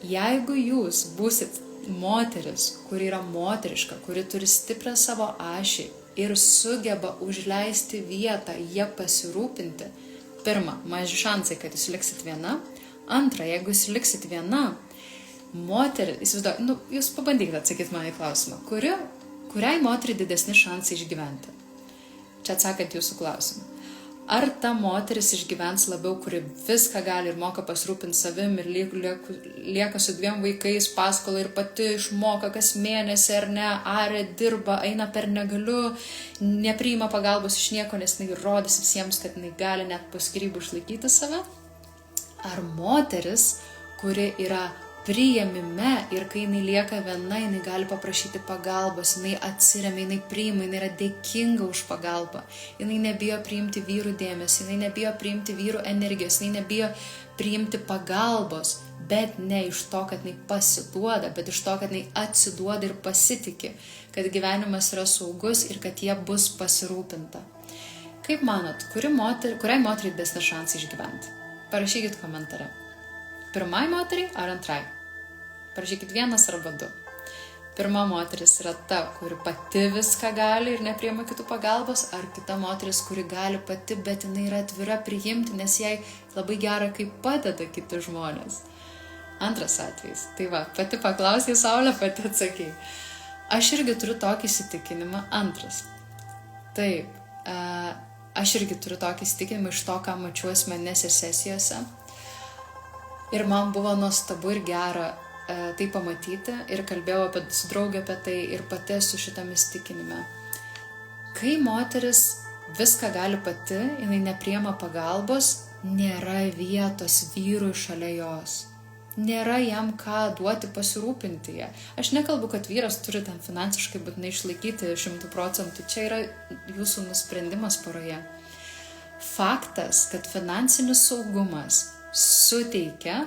jeigu jūs būsit moteris, kuri yra moteriška, kuri turi stiprią savo ašį ir sugeba užleisti vietą, jie pasirūpinti, pirma, maži šansai, kad jūs liksit viena. Antra, jeigu jūs liksit viena, moteris, jūs pabandykite atsakyti man į klausimą, kuriai moteriai didesni šansai išgyventi? Čia atsakant jūsų klausimą. Ar ta moteris išgyvens labiau, kuri viską gali ir moka pasirūpinti savim ir lieka su 2 vaikais paskolą ir pati išmoka kas mėnesį ar ne, aria, dirba, eina per negaliu, nepriima pagalbos iš nieko, nes jinai rodys visiems, kad jinai gali net po skyrybų išlaikyti save? Ar moteris, kuri yra priėmime ir kai jinai lieka viena, jinai gali paprašyti pagalbos, jinai atsiremia, jinai priima, jinai yra dėkinga už pagalbą, jinai nebijo priimti vyrų dėmesį, jinai nebijo priimti vyrų energijos, jinai nebijo priimti pagalbos, bet ne iš to, kad jinai pasiduoda, bet iš to, kad jinai atsiduoda ir pasitiki, kad gyvenimas yra saugus ir kad jie bus pasirūpinta. Kaip manot, kuriai moteriai didesni šansai išgyventi? Parašykit komentare. Pirmai moteriai ar antrai? Parašykit 1 arba 2. Pirma moteris yra ta, kuri pati viską gali ir nepriima kitų pagalbos, ar kita moteris, kuri gali pati, bet jinai yra atvira priimti, nes jai labai gera, kaip padeda kiti žmonės. Antras atvejis. Tai va, pati paklausė Saulė, pati atsakė. Aš irgi turiu tokį įsitikinimą. Antras. Taip, aš irgi turiu tokį įsitikinimą iš to, ką mačiau asmeninėse sesijose. Ir man buvo nuostabu ir gera tai pamatyti ir kalbėjau su draugė apie tai ir pati esu šitam įsitikinime. Kai moteris viską gali pati, jinai nepriima pagalbos, nėra vietos vyrui šalia jos. Nėra jam ką duoti pasirūpinti ją. Aš nekalbu, kad vyras turi ten finansiškai būtinai išlaikyti 100%, čia yra jūsų nusprendimas poroje. Faktas, kad finansinis saugumas suteikia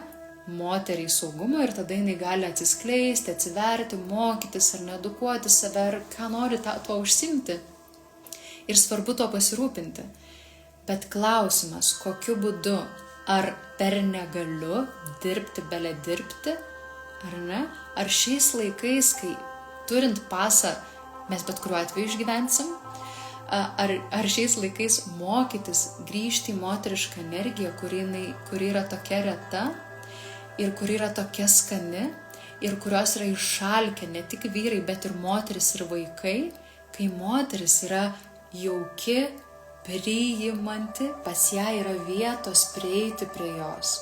moteriai saugumo ir tada jinai gali atsiskleisti, atsiverti, mokytis ar needukuoti save, ar ką nori tuo užsimti. Ir svarbu tuo pasirūpinti. Bet klausimas, kokiu būdu, ar per negaliu dirbti, belė dirbti, ar ne? Ar šiais laikais, kai turint pasą, mes bet kuriuo atveju išgyvensim, ar šiais laikais mokytis grįžti į moterišką energiją, kuri yra tokia reta ir kuri yra tokia skani ir kurios yra išalkę ne tik vyrai, bet ir moteris ir vaikai, kai moteris yra jauki, priimanti, pas ją yra vietos prieiti prie jos,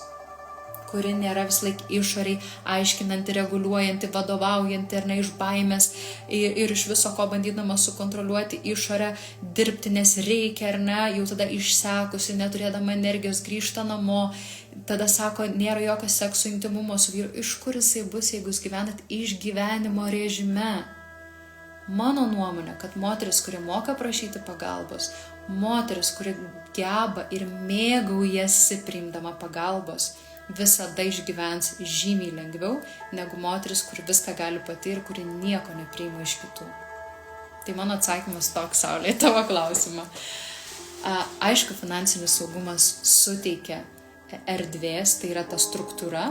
kuri nėra vis laik išoriai aiškinanti, reguliuojanti, vadovaujanti ar ne iš baimės ir iš viso ko bandydama sukontroliuoti išorę, dirbti, nes reikia ar ne, jau tada išsekusi, neturėdama energijos grįžta namo, tada sako, nėra jokio sekso intimumo su vyru. Iš kur jisai bus, jeigu jūs gyvenat išgyvenimo režime? Mano nuomonė, kad moteris, kuri moka prašyti pagalbos, moteris, kuri geba ir mėgaujasi priimdama pagalbos, visada išgyvens žymiai lengviau negu moteris, kuri viską gali pati ir kuri nieko nepriima iš kitų. Tai mano atsakymas toks, Saulė, į tavo klausimą. Aišku, finansinis saugumas suteikia erdvės, tai yra ta struktūra,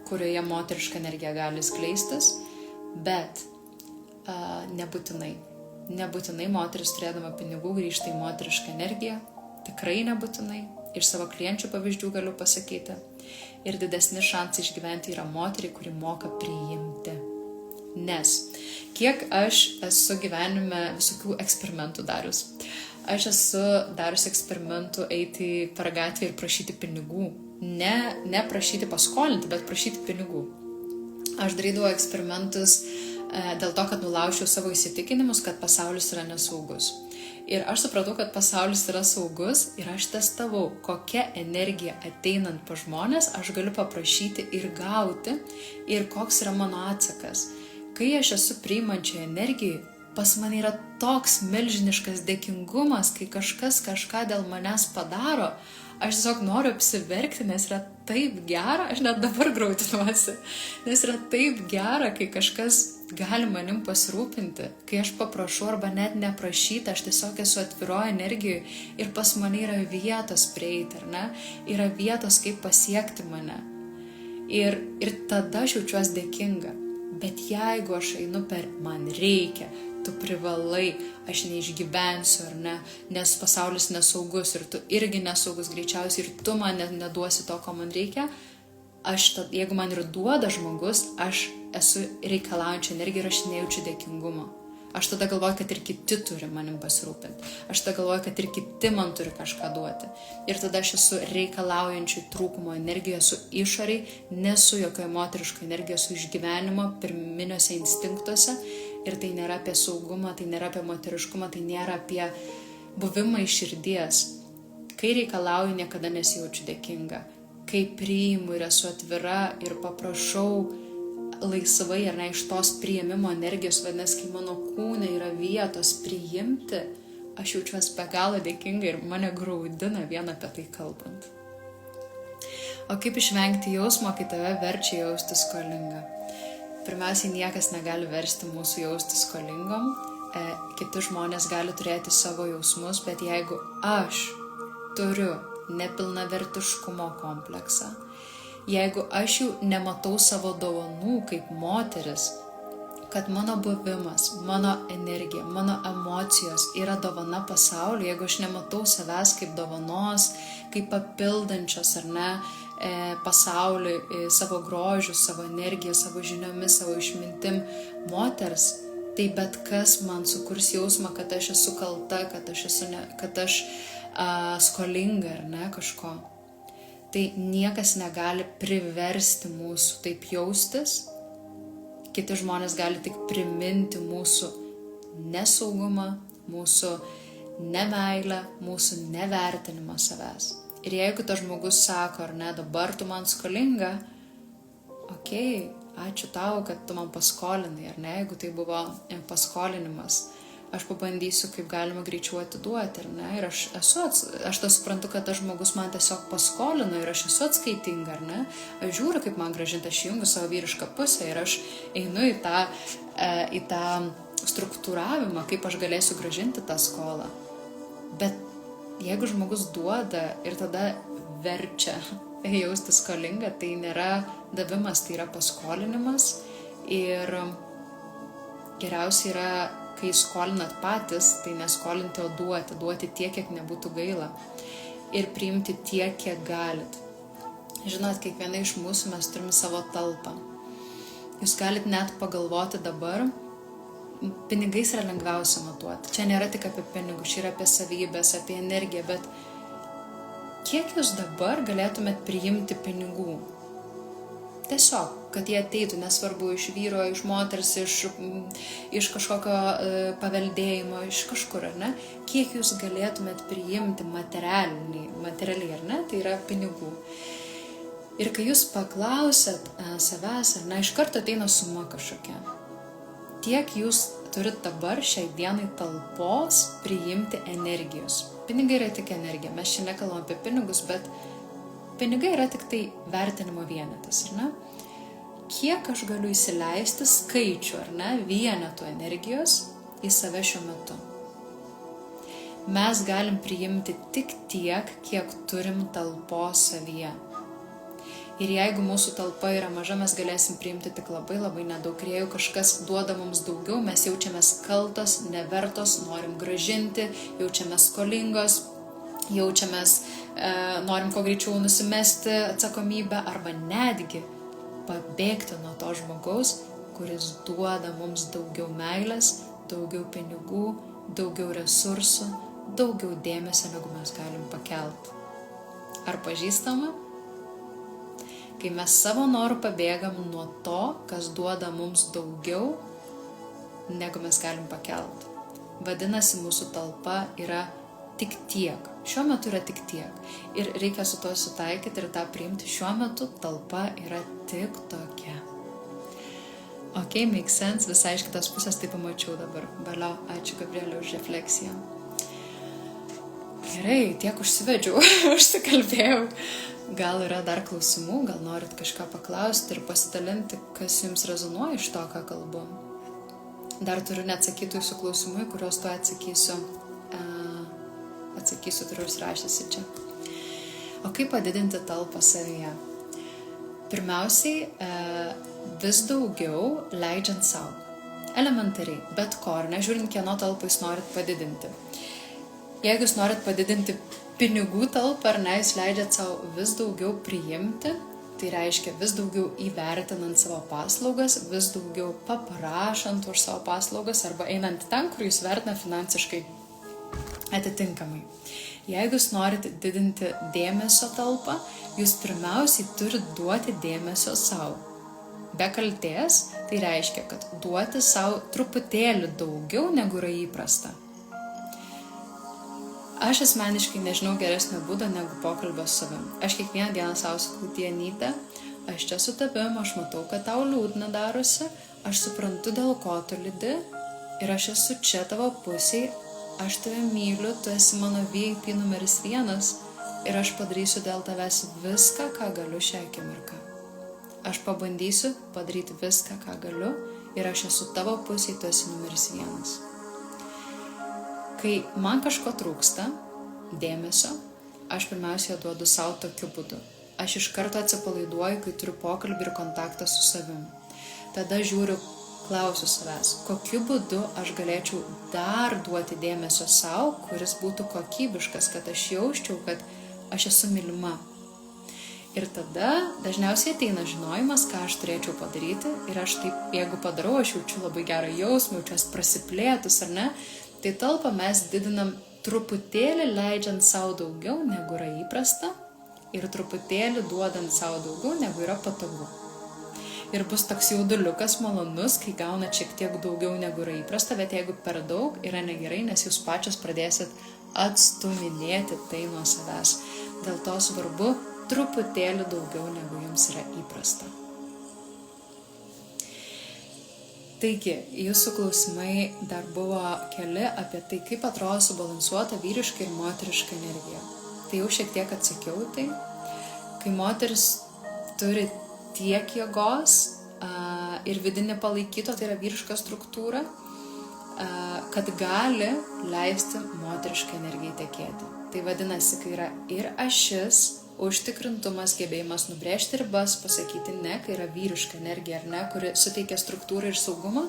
kurioje moteriška energija gali skleistis, bet nebūtinai moteris turėdama pinigų grįžta į moterišką energiją, tikrai nebūtinai, iš savo klienčių pavyzdžių galiu pasakyti, ir didesni šansai išgyventi yra moteriai, kuri moka priimti. Nes kiek aš esu gyvenime visokių eksperimentų darius, aš esu darius eksperimentų eiti per gatvę ir prašyti pinigų, ne prašyti paskolinti, bet prašyti pinigų. Aš darydavau eksperimentus dėl to, kad nulaužiau savo įsitikinimus, kad pasaulis yra nesaugus. Ir aš supratau, kad pasaulis yra saugus ir aš testavau, kokia energija ateinant pa žmonės aš galiu paprašyti ir gauti ir koks yra mano atsakas. Kai aš esu priimančioje energijoje, pas mane yra toks milžiniškas dėkingumas, kai kažkas kažką dėl manęs padaro, aš tiesiog noriu apsiverkti, nes yra taip gera, aš net dabar graudinuosi, nes yra taip gera, kai kažkas gali manim pasirūpinti, kai aš paprašau arba net neprašyti, aš tiesiog esu atviroje energijoje ir pas mane yra vietos prieiti, ar ne? Yra vietos, kaip pasiekti mane. Ir tada aš jaučiuosi dėkinga. Bet jeigu aš einu per man reikia, tu privalai, aš neišgyvensiu, ar ne, nes pasaulis nesaugus ir tu irgi nesaugus greičiausiai ir tu man neduosi to, ko man reikia, jeigu man ir duoda žmogus, aš esu reikalaujančia energija ir aš nejaučiu dėkingumo. Aš tada galvoju, kad ir kiti turi manim pasirūpinti. Aš tada galvoju, kad ir kiti man turi kažką duoti. Ir tada aš esu reikalaujančiai trūkumo energija, esu išoriai, nesu jokioje moteriško energija, esu išgyvenimo pirminiuose instinktuose. Ir tai nėra apie saugumą, tai nėra apie moteriškumą, tai nėra apie buvimą iš širdies. Kai reikalauju, niekada nesijaučiu dėkinga. Kai priimu ir esu atvira ir paprašau laisvai ar ne iš tos priėmimo energijos, vadinasi, kai mano kūne yra vietos priimti, aš jaučiuosi be galo dėkinga ir mane graudina vien apie tai kalbant. O kaip išvengti jausmo, kai tave verčia jausti skolingą? Pirmiausiai, niekas negali versti mūsų jausti skolingom, kiti žmonės gali turėti savo jausmus, bet jeigu aš turiu nepilnavertiškumo kompleksą, jeigu aš jau nematau savo dovanų kaip moteris, kad mano buvimas, mano energija, mano emocijos yra dovana pasauliu, jeigu aš nematau savęs kaip dovanos, kaip papildančios ar ne pasauliui savo grožių, savo energiją, savo žiniomis, savo išmintim moters, tai bet kas man sukurs jausmą, kad aš esu kalta, kad aš skolinga ar ne kažko. Tai niekas negali priversti mūsų taip jaustis. Kiti žmonės gali tik priminti mūsų nesaugumą, mūsų nemeilę, mūsų nevertinimą savęs. Ir jeigu tas žmogus sako, ar ne, dabar tu man skolinga, okei, ačiū tau, kad tu man paskolinai, ar ne, jeigu tai buvo paskolinimas. Aš pabandysiu, kaip galima greičiau atiduoti, ar ne? Ir aš tą suprantu, kad tas žmogus man tiesiog paskolino ir aš esu atskaitinga, ar ne? Aš žiūriu, kaip man grąžinti, aš jungiu savo vyrišką pusę ir aš einu į tą struktūravimą, kaip aš galėsiu grąžinti tą skolą. Bet jeigu žmogus duoda ir tada verčia jausti skolingą, tai nėra davimas, tai yra paskolinimas. Ir geriausia yra, kai skolinat patys, tai neskolinti, o duoti tiek, kiek nebūtų gaila. Ir priimti tiek, kiek galit. Žinot, kiekviena iš mūsų mes turime savo talpą. Jūs galit net pagalvoti dabar, pinigais yra lengviausia matuoti. Čia nėra tik apie pinigus, čia yra apie savybės, apie energiją, bet kiek jūs dabar galėtumėt priimti pinigų? Tiesiog, kad jie ateitų, nesvarbu, iš vyro, iš moters, iš kažkokio paveldėjimo, iš kažkur, ar ne? Kiek jūs galėtumėt priimti materialiai, ar ne? Tai yra pinigų. Ir kai jūs paklausėt savęs, ar ne, iš karto ateina suma kažkokia. Tiek jūs turit dabar šiai dienai talpos priimti energijos. Pinigai yra tik energija. Mes čia nekalbam apie pinigus, bet pinigai yra tik tai vertinimo vienetas, ar ne? Kiek aš galiu įsileisti skaičių, ar ne, vienetų energijos į save šiuo metu. Mes galim priimti tik tiek, kiek turim talpos savyje. Ir jeigu mūsų talpa yra maža, mes galėsim priimti tik labai nedaug. Ir jeigu kažkas duoda mums daugiau, mes jaučiamės kaltos, nevertos, norim grąžinti, jaučiamės skolingos, norim kuo greičiau nusimesti atsakomybę arba netgi pabėgti nuo to žmogaus, kuris duoda mums daugiau meilės, daugiau pinigų, daugiau resursų, daugiau dėmesio, negu mes galim pakelti. Ar pažįstama? Kai mes savo norų pabėgam nuo to, kas duoda mums daugiau, negu mes galim pakelti. Vadinasi, mūsų talpa yra tik tiek. Šiuo metu yra tik tiek. Ir reikia su to sutaikyti ir tą priimti. Šiuo metu talpa yra tik tokia. Ok, make sense, visai iš kitos pusės tai pamačiau dabar. Valio, ačiū Gabrielė už refleksiją. Gerai, tiek užsivedžiau, užsikalbėjau. Gal yra dar klausimų, gal norit kažką paklausti ir pasidalinti, kas jums rezonuoja iš to, ką kalbu. Dar turiu neatsakytų jūsų klausimų, kuriuos tu atsakysiu, turiu užsirašysi čia. O kaip padidinti talpą savyje? Pirmiausiai, vis daugiau leidžiant savo. Elementariai, bet ko, nežiūrint, kieno talpą jūs norit padidinti. Jeigu jūs norit padidinti pinigų talpą, ar ne, jūs leidžiat savo vis daugiau priimti, tai reiškia vis daugiau įvertinant savo paslaugas, vis daugiau paprašant už savo paslaugas arba einant ten, kur jūs vertina finansiškai atitinkamai. Jeigu jūs norit didinti dėmesio talpą, jūs pirmiausiai turit duoti dėmesio savo. Be kaltės, tai reiškia, kad duoti savo truputėlį daugiau negu yra įprasta. Aš asmeniškai nežinau geresnio būdo negu pokalbio su savim. Aš kiekvieną dieną savo sakau, Dienyte, aš čia su tavim, aš matau, kad tau liūdna darosi, aš suprantu, dėl ko tu liūdi ir aš esu čia tavo pusėj, aš tave myliu, tu esi mano VIP numeris 1 ir aš padarysiu dėl tavęs viską, ką galiu šią akimirką. Aš pabandysiu padaryti viską, ką galiu ir aš esu tavo pusėj, tu esi numeris 1. Kai man kažko trūksta, dėmesio, aš pirmiausia duodu savo tokiu būdu. Aš iš karto atsipalaiduoju, kai turiu pokalbį ir kontaktą su savim. Tada žiūriu, klausiu savęs, kokiu būdu aš galėčiau dar duoti dėmesio savo, kuris būtų kokybiškas, kad aš jausčiau, kad aš esu mylima. Ir tada dažniausiai ateina žinojimas, ką aš turėčiau padaryti ir aš taip, jeigu padarau, aš jaučiu labai gerą jausmą, jaučiuosi prasiplėtus, ar ne? Tai talpą mes didinam truputėlį leidžiant savo daugiau, negu yra įprasta ir truputėlį duodant savo daugiau, negu yra patogu. Ir bus toks jauduliukas malonus, kai gaunat šiek tiek daugiau, negu yra įprasta, bet jeigu per daug, yra negerai, nes jūs pačios pradėsit atstuminėti tai nuo savęs. Dėl to svarbu truputėlį daugiau, negu jums yra įprasta. Taigi, jūsų klausimai dar buvo keli apie tai, kaip atrodo subalansuota vyriška ir moteriška energija. Tai jau šiek tiek atsakiau tai. Kai moteris turi tiek jėgos ir vidinį palaikyto, tai yra vyriška struktūra, kad gali leisti moteriškai energijai tekėti. Tai vadinasi, kai yra ir ašis, užtikrintumas, gebėjimas nubrėžti ribas, pasakyti ne, kai yra vyriška energija ar ne, kuri suteikia struktūrą ir saugumą.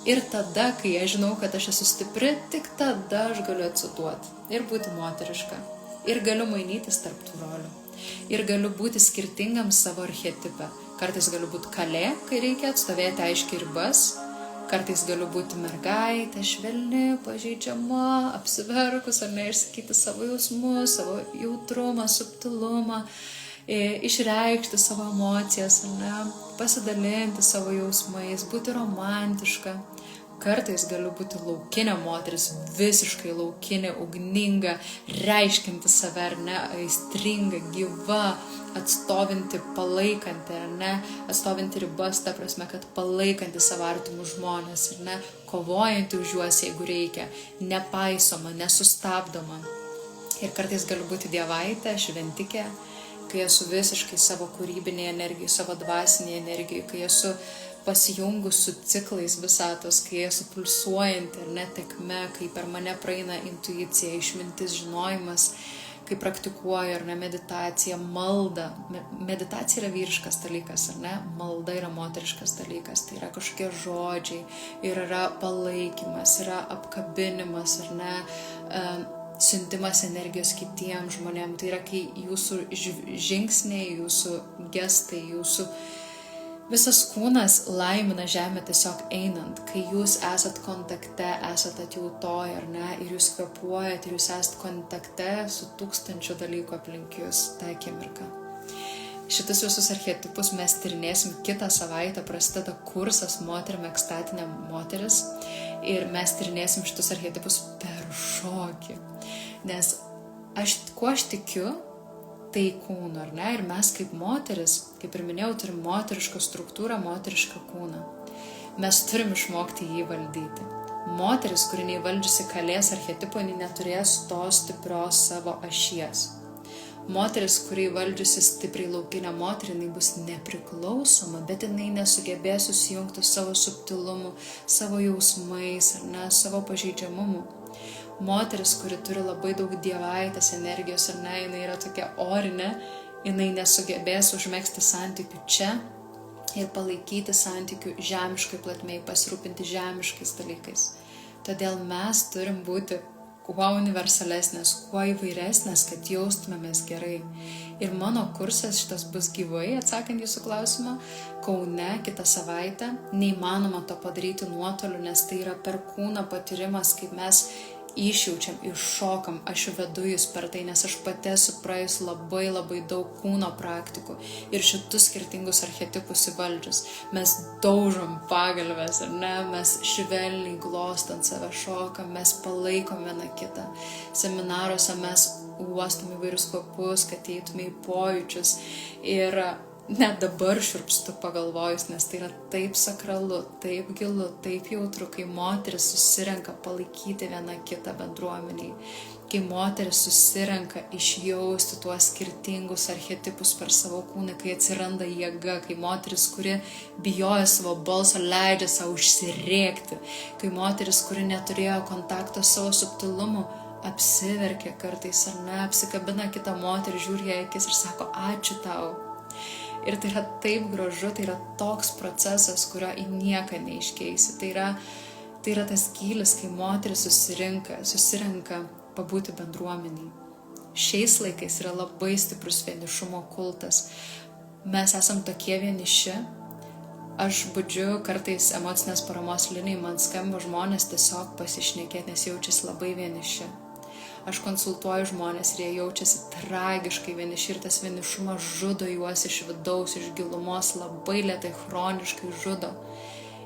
Ir tada, kai aš žinau, kad aš esu stipri, tik tada aš galiu atsiduoti ir būti moteriška. Ir galiu mainytis tarp tų rolių. Ir galiu būti skirtingam savo archetipe. Kartais galiu būti kalė, kai reikia atstovėti aiškiai ribas. Kartais galiu būti mergaitė, švelni, pažeidžiama, apsiverkus ar ne, išsakyti savo jausmus, savo jautrumą, subtilumą, išreikšti savo emocijas, ar ne, pasidalinti savo jausmais, būti romantiška. Kartais galiu būti laukinė moteris, visiškai laukinė, ugninga, reiškinti save, ar ne, aistringa, gyva, atstovinti, palaikanti, ar ne, atstovinti ribas, ta prasme, kad palaikanti savo artimus žmonės, ar ne, kovojanti už juos, jeigu reikia, nepaisoma, nesustabdoma. Ir kartais galiu būti dievaitė, šventikė, kai esu visiškai savo kūrybinėje energijoje, savo dvasinėje energijoje, kai esu pasijungus su ciklais visatos, kai esu pulsuojanti ar netekme, kai per mane praeina intuicija, išmintis, žinojimas, kai praktikuoju ar ne meditaciją, maldą. Meditacija yra vyriškas dalykas, ar ne? Malda yra moteriškas dalykas, tai yra kažkokie žodžiai ir yra palaikymas, yra apkabinimas, ar ne? Siuntimas energijos kitiems žmonėms. Tai yra, kai jūsų žingsniai, jūsų gestai, jūsų visas kūnas laimina žemę tiesiog einant, kai jūs esat kontakte, esat atjautoj, ar ne, ir jūs kvėpuojat, ir jūs esat kontakte su 1000 dalykų aplink jūs tą akimirką. Šitus visus archetipus mes tyrinėsim kitą savaitę, prasideda kursas moterim ekstatinė moteris ir mes tyrinėsim šitus archetipus per šokį. Nes kuo aš tikiu, tai kūnu, ar ne? Ir mes kaip moteris, kaip ir minėjau, turim moterišką struktūrą, moterišką kūną. Mes turim išmokti jį valdyti. Moteris, kuri neįvaldžiusi kalės archetipo, neturės tos stiprios savo ašies. Moteris, kuri įvaldžiusi stipriai laukinę moterį, jinai bus nepriklausoma, bet jinai nesugebės susijungti savo subtilumu, savo jausmais, ar ne, savo pažeidžiamumu. Moteris, kuri turi labai daug dievaitės energijos, ar ne, jinai yra tokia orinė, jinai nesugebės užmegzti santykių čia ir palaikyti santykių žemiškai platmei, pasirūpinti žemiškais dalykais. Todėl mes turim būti kuo universalesnės, kuo įvairesnės, kad jaustumėmės gerai. Ir mano kursas šitas bus gyvai, atsakant jūsų klausimą, Kaune kitą savaitę. Neįmanoma to padaryti nuotoliu, nes tai yra per kūną patyrimas, kaip mes išjaučiam, iššokam, aš vedu jūs per tai, nes aš pati esu praėjus labai daug kūno praktikų ir šitus skirtingus archetipus įvaldžius. Mes daužom pagalves, ar ne, mes švelniai glostant save šokam, mes palaikom vieną kitą. Seminaruose mes uostom įvairius kvapus, kad eitume į pojūčius ir net dabar šiurpstu pagalvojus, nes tai yra taip sakralu, taip gilu, taip jautru, kai moteris susirenka palaikyti vieną kitą bendruomeniai, kai moteris susirenka išjausti tuos skirtingus archetipus per savo kūną, kai atsiranda jėga, kai moteris, kuri bijojo savo balso, leidžia savo užsirėkti, kai moteris, kuri neturėjo kontakto savo subtilumu, apsiverkia kartais ar ne, apsikabina kitą moterį, žiūri ją į akis ir sako ačiū tau. Ir tai yra taip gražu, tai yra toks procesas, kurio į nieką neiškeisi. Tai yra tas gylis, kai moteris susirenka pabūti bendruomeniai. Šiais laikais yra labai stiprus vienišumo kultas. Mes esam tokie vieniši. Aš budžiu kartais emocinės paramos linijai, man skamba žmonės tiesiog pasišnekėti, nes jaučiasi labai vieniši. Aš konsultuoju žmonės ir jie jaučiasi tragiškai vieniši ir tas vienišumas žudo juos iš vidaus, iš gilumos, labai lėtai, chroniškai žudo.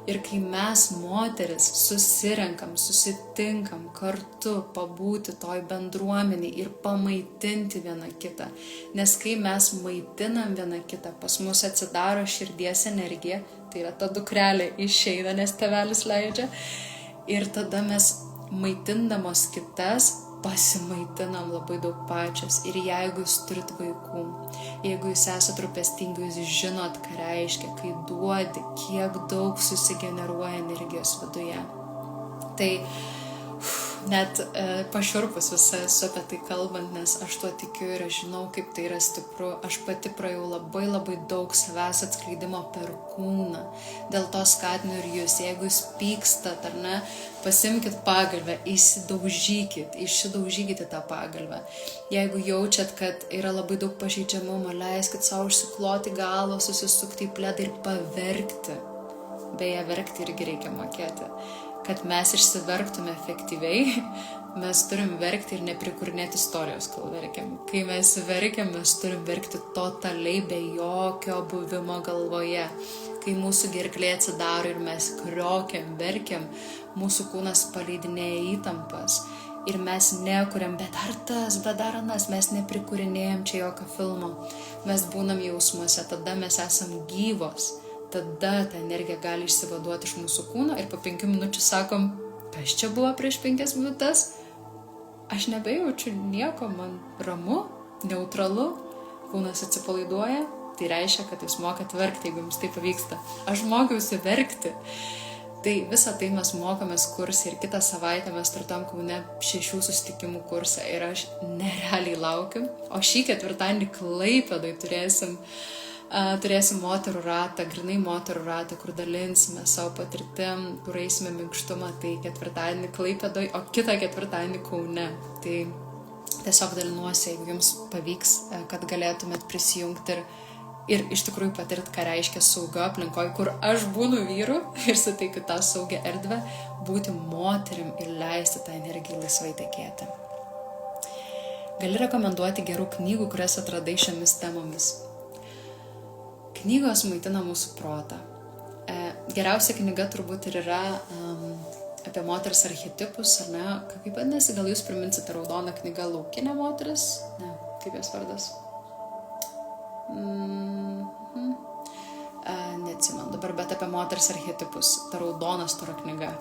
Ir kai mes moteris susirenkam, susitinkam kartu pabūti toj bendruomeniai ir pamaitinti vieną kitą, nes kai mes maitinam vieną kitą, pas mus atsidaro širdies energija, tai yra ta dukrelė išeina, nes tėvelis leidžia, ir tada mes maitindamos kitas pasimaitinam labai daug pačios. Ir jeigu jūs turit vaikų, jeigu jūs esat rūpestingi, jūs žinot, ką reiškia, kai duodi, kiek daug susigeneruoja energijos viduje. Tai net pašiurpus visą esu apie tai kalbant, nes aš tuo tikiu ir aš žinau, kaip tai yra stipru. Aš pati praėjau labai daug savęs atskleidimo per kūną. Dėl to skatinu ir jūs, jeigu jūs pykstat, ar ne, pasimkit pagalvę, išsidaužykite tą pagalvę. Jeigu jaučiat, kad yra labai daug pažeidžiamumo, leiskit savo užsikloti galvą, susisukti į pledą ir paverkti. Beje, verkti irgi reikia mokėti. Kad mes išsiverktume efektyviai, mes turim verkti ir neprikūrinėti istorijos, kol verkiam. Kai mes verkiam, mes turim verkti totaliai be jokio buvimo galvoje. Kai mūsų gerklė atsidaro ir mes kriokiam, verkiam, mūsų kūnas paleidinėja įtampas. Ir mes nekuriam, bet dar tas, bet dar anas, mes neprikūrinėjam čia jokio filmo. Mes būnam jausmuose, tada mes esam gyvos. Tada ta energija gali išsivaduoti iš mūsų kūno ir po 5 minučių sakom, kas čia buvo prieš 5 minutes? Aš nebejaučiu nieko, man ramu, neutralu, kūnas atsipalaiduoja, tai reiškia, kad jūs mokat verkti, jeigu jums tai pavyksta. Aš mokiausi verkti. Tai visą tai mes mokomės kursą ir kitą savaitę mes startuojam Kaune 6 susitikimų kursą ir aš nerealiai laukiu. O šį ketvirtadienį Klaipėdoj turėsim moterų ratą, grynai moterų ratą, kur dalinsime savo patirtim, kur eisime minkštumą, tai ketvirtadienį Klaipėdoj, o kitą ketvirtadienį Kaune. Tai tiesiog dalinuosi, jeigu jums pavyks, kad galėtumėt prisijungti ir iš tikrųjų patirti, ką reiškia sauga aplinkoje, kur aš būnu vyru ir suteikiu tą saugią erdvę, būti moterim ir leisti tą energiją laisvai tekėti. Gali rekomenduoti gerų knygų, kurias atradai šiomis temomis. Knygos maitina mūsų protą. Geriausia knyga turbūt ir yra apie moters archetipus, ar ne? Kaip vadinasi, gal jūs priminsite raudoną knygą Laukinė moteris? Ne, kaip jos vardas? Neatsimenu dabar, bet apie moters archetipus, ta raudona stora knyga.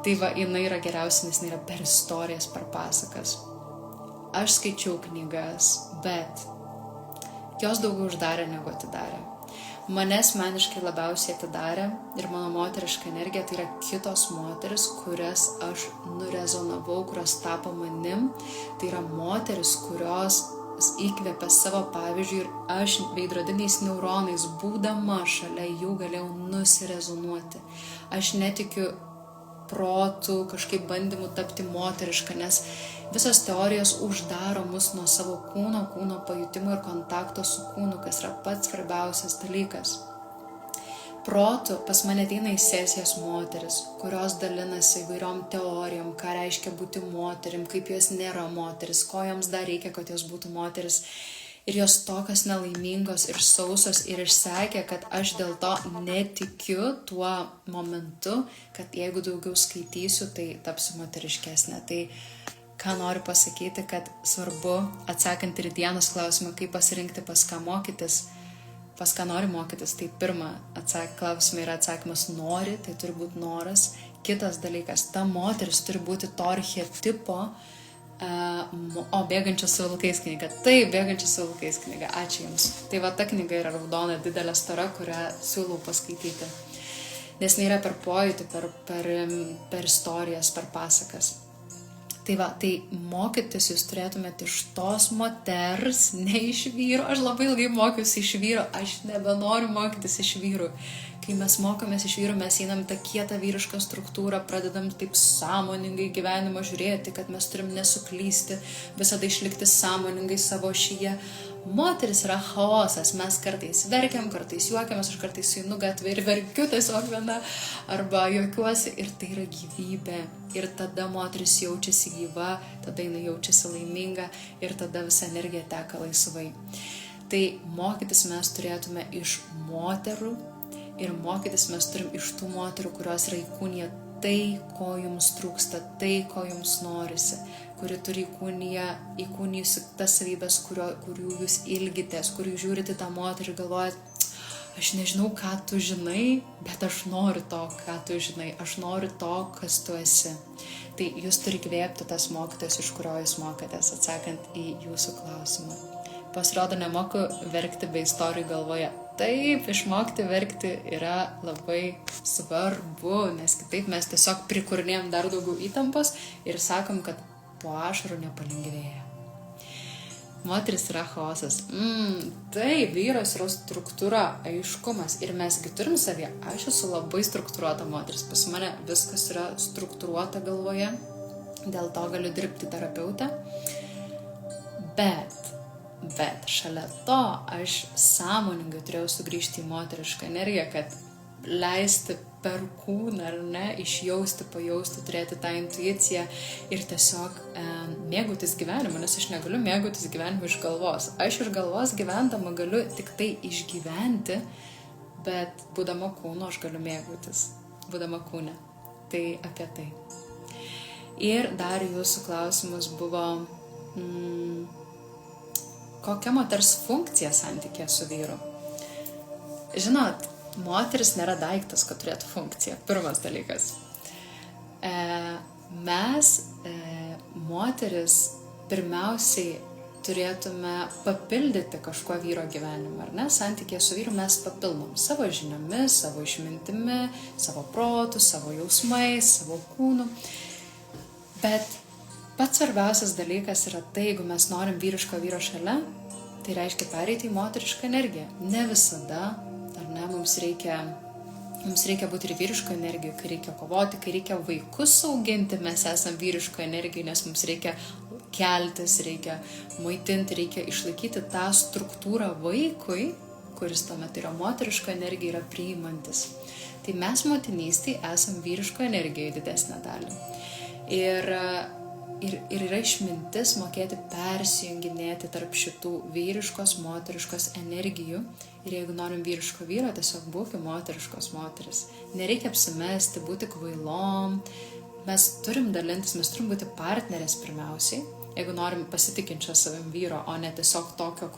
Tai va, jinai yra geriausia, nes jinai yra per istorijas, per pasakas. Aš skaičiau knygas, bet jos daugiau uždarė negu atidarė. Mane asmeniškai labiausiai atidarė ir mano moteriška energija, tai yra kitos moteris, kurias aš nurezonavau, kurios tapo manim. Tai yra moteris, kurios įkvėpė savo pavyzdžių ir aš veidrodiniais neuronais, būdama šalia jų, galėjau nusirezonuoti. Aš netikiu protų, kažkaip bandymų tapti moteriška, nes visos teorijos uždaro mus nuo savo kūno pajutimo ir kontakto su kūnu, kas yra pats svarbiausias dalykas. Protu pas mane ateina į sesijas moteris, kurios dalinasi įvairiom teorijom, ką reiškia būti moterim, kaip jos nėra moteris, ko joms dar reikia, kad jos būtų moteris. Ir jos tokios nelaimingos ir sausos ir išsakė, kad aš dėl to netikiu tuo momentu, kad jeigu daugiau skaitysiu, tai tapsiu moteriškesnė. Tai ką noriu pasakyti, kad svarbu, atsakant ir Dienos klausimą, kaip pasirinkti, pas ką mokytis, pas ką nori mokytis, tai pirma klausimai yra atsakymas nori, tai turi būti noras. Kitas dalykas, ta moteris turi būti to archetipo, Bėgančios su vilkais knyga. Taip, Bėgančios su vilkais knyga. Ačiū Jums. Tai va, ta knyga yra raudona, didelė stora, kurią siūlau paskaityti. Nes jinai yra per pojūtį, per istorijas, per pasakas. Tai va, tai mokytis jūs turėtumėte iš tos moters, ne iš vyro. Aš labai ilgai mokiausi iš vyro, aš nebenoriu mokytis iš vyrų. Kai mes mokomės iš vyrų, mes einam tą kietą vyrišką struktūrą, pradedam taip sąmoningai gyvenimą žiūrėti, kad mes turim nesuklysti, visada išlikti sąmoningai savo šyje. Moteris yra chaosas, mes kartais verkiam, kartais juokiamės, aš kartais einu gatvę ir verkiu tiesiog viena, arba juokiuosi ir tai yra gyvybė. Ir tada moteris jaučiasi gyva, tada jinai jaučiasi laiminga ir tada visa energija teka laisvai. Tai mokytis mes turėtume iš moterų ir mokytis mes turim iš tų moterų, kurios yra įkūnija tai, ko jums trūksta, tai, ko jums norisi, kuri turi įkūnijusi tas savybės, kurių jūs ilgitės, kur jūs žiūrite tą moterį ir galvojat, aš nežinau, ką tu žinai, bet aš noriu to, ką tu žinai, aš noriu to, kas tu esi. Tai jūs turi kvėpti tas mokytojas, iš kurio jūs mokatės, atsakant į jūsų klausimą. Pasirodo, nemoku verkti be istorijų galvoje. taip, išmokti verkti yra labai svarbu, nes kitaip mes tiesiog prikurnėjom dar daugiau įtampos ir sakom, kad po ašarų nepalengvėja. Moteris yra chaosas. Taip, vyras yra struktūra, aiškumas ir mesgi turim savyje. Aš esu labai struktūruota moteris, pas mane viskas yra struktūruota galvoje, dėl to galiu dirbti terapeutę. Bet šalia to aš sąmoningai turėjau sugrįžti į moterišką energiją, kad leisti per kūną, ar ne, išjausti, pajausti, turėti tą intuiciją ir tiesiog mėgautis gyvenimu, nes aš negaliu mėgautis gyvenimu iš galvos. Aš iš galvos gyvendama galiu tik tai išgyventi, bet būdama kūno aš galiu mėgautis, būdama kūne. Tai apie tai. Ir dar jūsų klausimas buvo... kokia moters funkcija santykė su vyru? Žinot, moteris nėra daiktas, kad turėtų funkciją. Pirmas dalykas. Mes, moteris, pirmiausiai turėtume papildyti kažkuo vyro gyvenimą, ar ne? Santykė su vyru mes papildom savo žiniomis, savo išmintimi, savo protu, savo jausmais, savo kūnu. Bet pats svarbiausias dalykas yra tai, jeigu mes norim vyriško vyro šalia, tai reiškia pereiti į moterišką energiją. Ne visada, ar ne, mums reikia būti ir vyriško energijų, kai reikia kovoti, kai reikia vaikus auginti, mes esam vyriško energijų, nes mums reikia keltis, reikia maitinti, reikia išlaikyti tą struktūrą vaikui, kuris tuomet yra moteriško energija, yra priimantis. Tai mes motinystėje esam vyriško energijoje didesnę dalį. Ir yra išmintis mokėti persijunginėti tarp šitų vyriškos, moteriškos energijų. Ir jeigu norim vyriško vyro, tiesiog būkim moteriškos moteris. Nereikia apsimesti, būti kvailom. Mes turim dalintis, mes turim būti partnerės pirmiausiai, jeigu norim pasitikinčio savim vyro, o ne tiesiog tokio,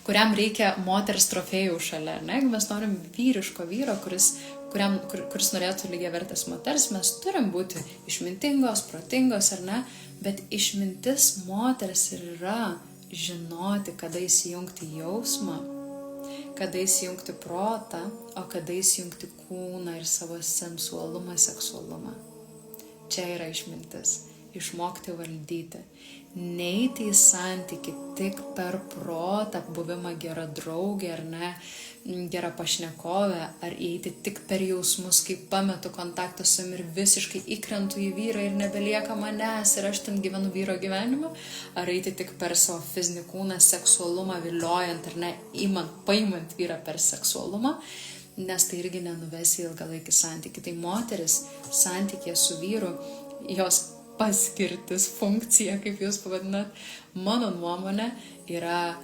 kuriam reikia moters trofėjų šalia. Ne? Jeigu mes norim vyriško vyro, kuris norėtų lygiavertės moters, mes turim būti išmintingos, protingos, ar ne? Bet išmintis moters yra žinoti, kada įsijungti jausmą, kada įsijungti protą, o kada įsijungti kūną ir savo sensualumą, seksualumą. Čia yra išmintis. Išmokti valdyti. Neiti į santykį tik per protą, buvimą gera draugė, ar ne, gera pašnekovė, ar eiti tik per jausmus, kai pametu kontaktą su jam ir visiškai įkrentu į vyrą ir nebelieka manęs ir aš ten gyvenu vyro gyvenimą, ar eiti tik per savo fizinį kūną, seksualumą, viliojant, ar ne, paimant vyrą per seksualumą, nes tai irgi nenuves į ilgalaikį santykį. Tai moteris santykė su vyru, jos paskirtis, funkcija, kaip jūs pavadinat, mano nuomonė yra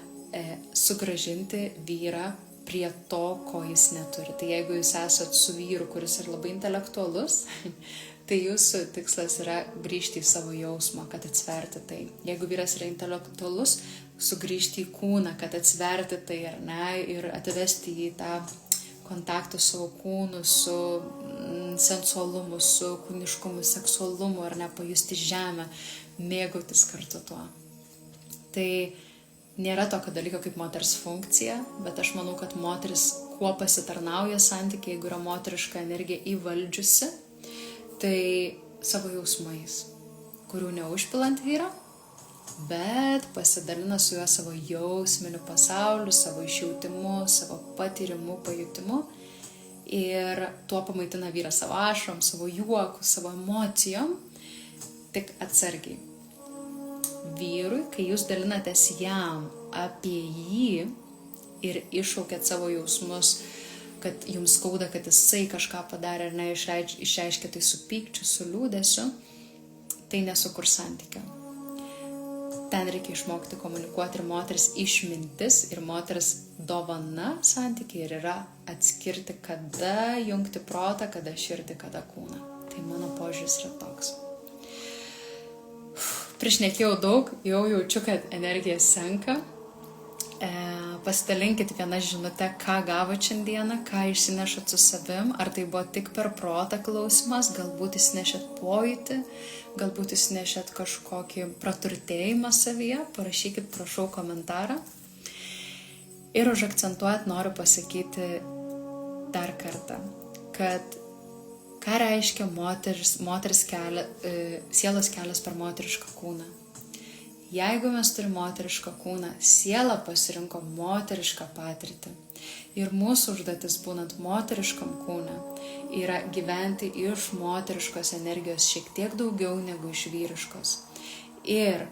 sugrąžinti vyrą prie to, ko jis neturi. Tai jeigu jūs esat su vyru, kuris yra labai intelektualus, tai jūsų tikslas yra grįžti į savo jausmą, kad atsverti tai. Jeigu vyras yra intelektualus, sugrįžti į kūną, kad atsverti tai, ar ne, ir atvesti į tą kontaktų su savo kūnu, su sensualumu, su kūniškumu, seksualumu, ar ne, pajusti žemę, mėgautis kartu tuo. Tai nėra tokio dalyko kaip moters funkcija, bet aš manau, kad moteris kuo pasitarnauja santykiai, jeigu yra moteriška energija įvaldžiusi, tai savo jausmais, kurių neužpilant vyrą, bet pasidalina su juo savo jausminiu pasauliu, savo išjautimu, savo patyrimu, pajutimu ir tuo pamaitina vyrą savo ašrom, savo juoku, savo emocijom, tik atsargiai. Vyrui, kai jūs dalinatės jam apie jį ir iššaukėt savo jausmus, kad jums skauda, kad jisai kažką padarė ar ne, išreiškė tai su pykčiu, su liūdesiu, tai nesukurs santykio. Ten reikia išmokti komunikuoti ir moters išmintis ir moters dovana santykiai ir yra atskirti, kada jungti protą, kada širdį, kada kūną. Tai mano požiūris yra toks. Prišnekėjau daug, jau jaučiu, kad energija senka. Pasidalinkit vieną žinutę, ką gavot šiandieną, ką išsinešat su savim, ar tai buvo tik per protą klausimas, galbūt įsinešėt pojūtį, galbūt įsinešėt kažkokį praturtėjimą savyje, parašykit prašau komentarą. Ir užakcentuoti noriu pasakyti dar kartą, kad ką reiškia moters sielos kelias per moterišką kūną. Jeigu mes turime moterišką kūną, siela pasirinko moterišką patirtį. Ir mūsų užduotis būnant moteriškam kūne yra gyventi iš moteriškos energijos šiek tiek daugiau negu iš vyriškos. Ir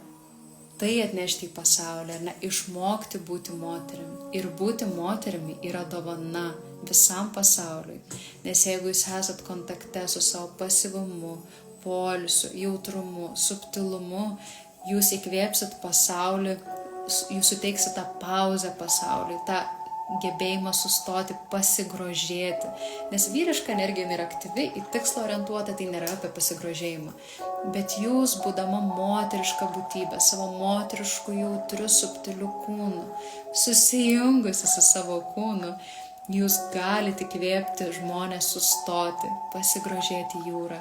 tai atnešti į pasaulį, ar ne, išmokti būti moterim. Ir būti moterimi yra dovana visam pasauliui. Nes jeigu jūs esat kontakte su savo pasyvumu, poilsiu, jautrumu, subtilumu, jūs įkvėpsit pasaulį, jūs suteiksit tą pauzę pasauliui, tą gebėjimą sustoti, pasigrožėti. Nes vyriška energija yra aktyvi, į tikslą orientuota, tai nėra apie pasigrožėjimą. Bet jūs, būdama moteriška būtybė, savo moterišku jautriu, subtiliu kūnu, susijungusi su savo kūnu, jūs galite įkvėpti žmonės sustoti, pasigrožėti jūrą,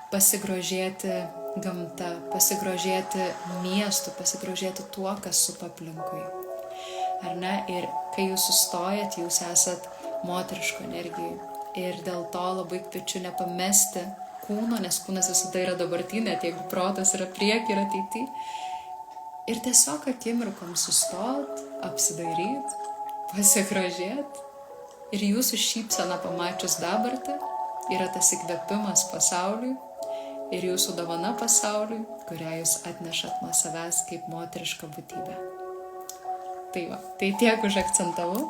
pasigrožėti gamta, pasigrožėti miestu, pasigrožėti tuo, kas supa aplinkui. Ar ne? Ir kai jūs sustojat, jūs esat moteriško energijai. Ir dėl to labai kviečiu nepamesti kūno, nes kūnas visada yra dabartinė, jeigu protas yra prieki ir ateity. Ir tiesiog akimirkom sustot, apsidairyt, pasigrožėt. Ir jūsų šypsena pamačius dabartį yra tas įkvėpimas pasauliui ir jūsų dovana pasauliui, kurią jūs atnešat nuo savęs kaip moteriška būtybė. Tai va, tai tiek užakcentavau.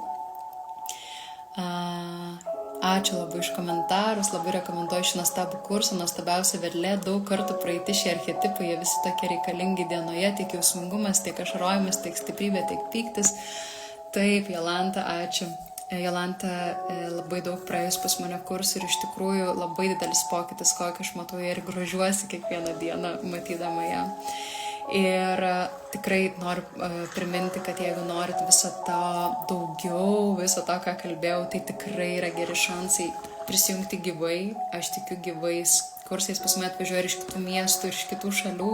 Ačiū labai už komentarus, labai rekomenduoju šį nuostabų kursą, nuostabiausia vedlė, daug kartų praeiti šie archetipai, jie visi tokie reikalingi dienoje, tiek jausmingumas, tiek ašarojimas, tiek stiprybė, tiek pyktis. Taip, Jolanta, ačiū. Jolanta labai daug praėjus pas mane kursų ir iš tikrųjų labai didelis pokytis, kokį aš matau ir grožiuosi kiekvieną dieną matydama ją. Ir tikrai noriu priminti, kad jeigu norit viso to daugiau, viso to, ką kalbėjau, tai tikrai yra geri šansai prisijungti gyvai. Aš tikiu gyvais kursais, pas mane atvažiuoja ir iš kitų miestų, ir iš kitų šalių,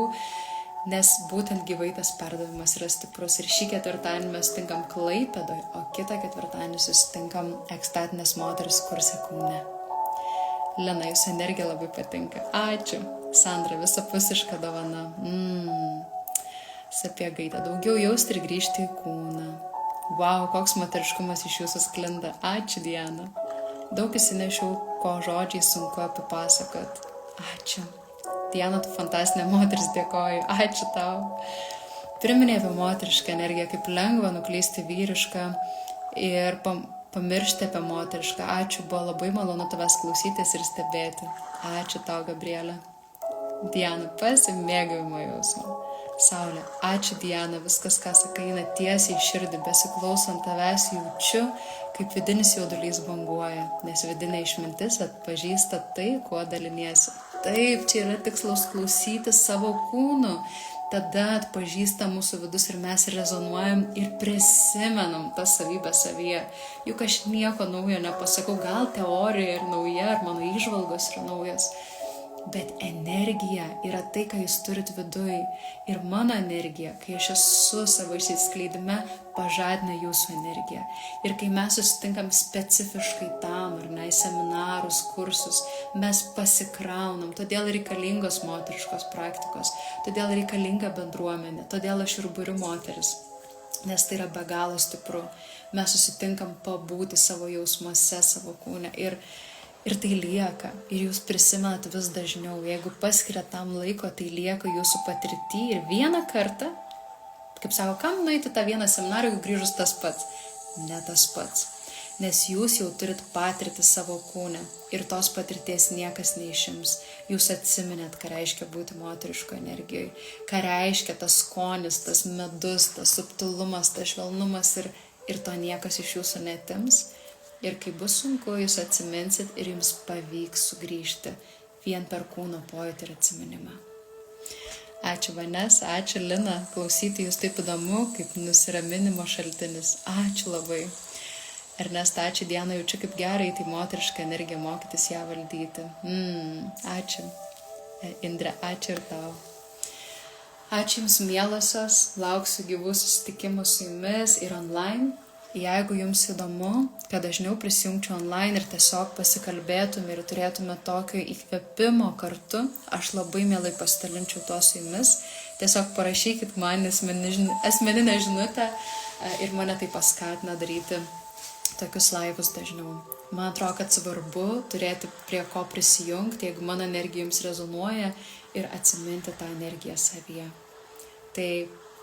nes būtent gyvai tas perdavimas yra stiprus. Ir šį ketvirtadienį mes sutinkam Klaipėdoj, o kitą ketvirtadienį susitinkam ekstatinės moteris kurse Kaune. Lina, jūsų energija labai patinka. Ačiū. Sandra, visapusiška dovana. Sapiegaitė, daugiau jausti ir grįžti į kūną. Vau, koks moteriškumas iš jūsų sklinda. Ačiū, Diana. Daug įsinešiau, ko žodžiai sunku apipasakot. Ačiū. Diana, tu fantastinė moteris, dėkoju. Ačiū tau. Priminė apie moterišką energiją, kaip lengva nuklysti vyrišką ir pamiršti apie moterišką. Ačiū, buvo labai malonu tavęs klausytis ir stebėti. Ačiū tau, Gabrielė. Diana, pasimėgavimo jausmą. Saulė, ačiū Diana, viskas, ką sakai, eina tiesiai į širdį, besiklausant tavęs jaučiu, kaip vidinis jaudulys banguoja, nes vidinė išmintis atpažįsta tai, kuo daliniesi. Taip, čia yra tikslas klausyti savo kūnu, tada atpažįsta mūsų vidus ir mes rezonuojam ir prisimenam tą savybę savyje. Juk aš nieko naujo nepasakau, gal teorija ir nauja, ar mano įžvalgos yra naujas. Bet energija yra tai, ką jūs turit viduj. Ir mano energija, kai aš esu savo išsiskleidime, pažadina jūsų energiją. Ir kai mes susitinkam specifiškai tam, ar ne, seminarus, kursus, mes pasikraunam. Todėl reikalingos moteriškos praktikos, todėl reikalinga bendruomenė, todėl aš ir buriu moteris. Nes tai yra be galo stipru. Mes susitinkam pabūti savo jausmuose, savo kūne. Ir tai lieka, ir jūs prisimenat vis dažniau. Jeigu paskiriat tam laiko, tai lieka jūsų patirty. Ir vieną kartą, kaip sako, kam nueiti tą vieną seminarą, jeigu grįžus tas pats? Ne tas pats. Nes jūs jau turit patirti savo kūne. Ir tos patirties niekas neišims. Jūs atsiminėt, ką reiškia būti moteriško energijoje. Ką reiškia tas skonis, tas medus, tas subtilumas, tas švelnumas. Ir to niekas iš jūsų netims. Ir kai bus sunku, jūs atsiminsit ir jums pavyks sugrįžti vien per kūno pojūtį ir atsiminimą. Ačiū Vanesa, ačiū Lina, klausyti jūs taip įdomu, kaip nusiraminimo šaltinis. Ačiū labai. Ernesta, ačiū Diana, jaučiu kaip gerai, tai moteriška energija, mokytis ją valdyti. Ačiū. Indre, ačiū ir tau. Ačiū jums mielosios, lauksiu gyvų susitikimų su jumis ir online. jeigu jums įdomu, kad dažniau prisijungčiau online ir tiesiog pasikalbėtume ir turėtume tokio įkvėpimo kartu, aš labai mielai pasidalinčiau tuo su jumis. Tiesiog parašykit man asmeninę žinutę ir mane tai paskatina daryti tokius laivus dažniau. Man atrodo, kad svarbu turėti prie ko prisijungti, jeigu mano energija jums rezonuoja ir atsiminti tą energiją savyje. Tai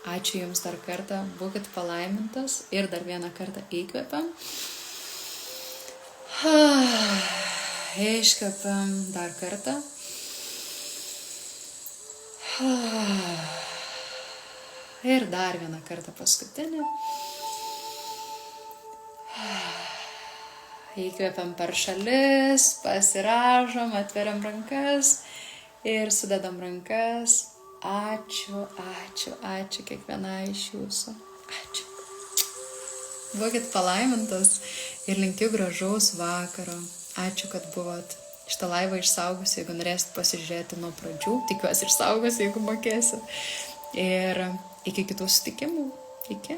ačiū jums dar kartą, būkit palaimintas ir dar vieną kartą įkvepiam. Iškvepiam dar kartą. Ir dar vieną kartą paskutinį. Įkvepiam per šalis, pasiražom, atveriam rankas ir sudedam rankas. Ačiū, ačiū, ačiū kiekvienai iš jūsų. Ačiū. Būkit palaimintas ir linkiu gražaus vakaro. Ačiū, kad buvot. Šitą laivą išsaugosiu, jeigu norėsit pasižiūrėti nuo pradžių. Tikiuosi išsaugosiu, jeigu mokėsiu. Ir iki kitų susitikimų. Iki.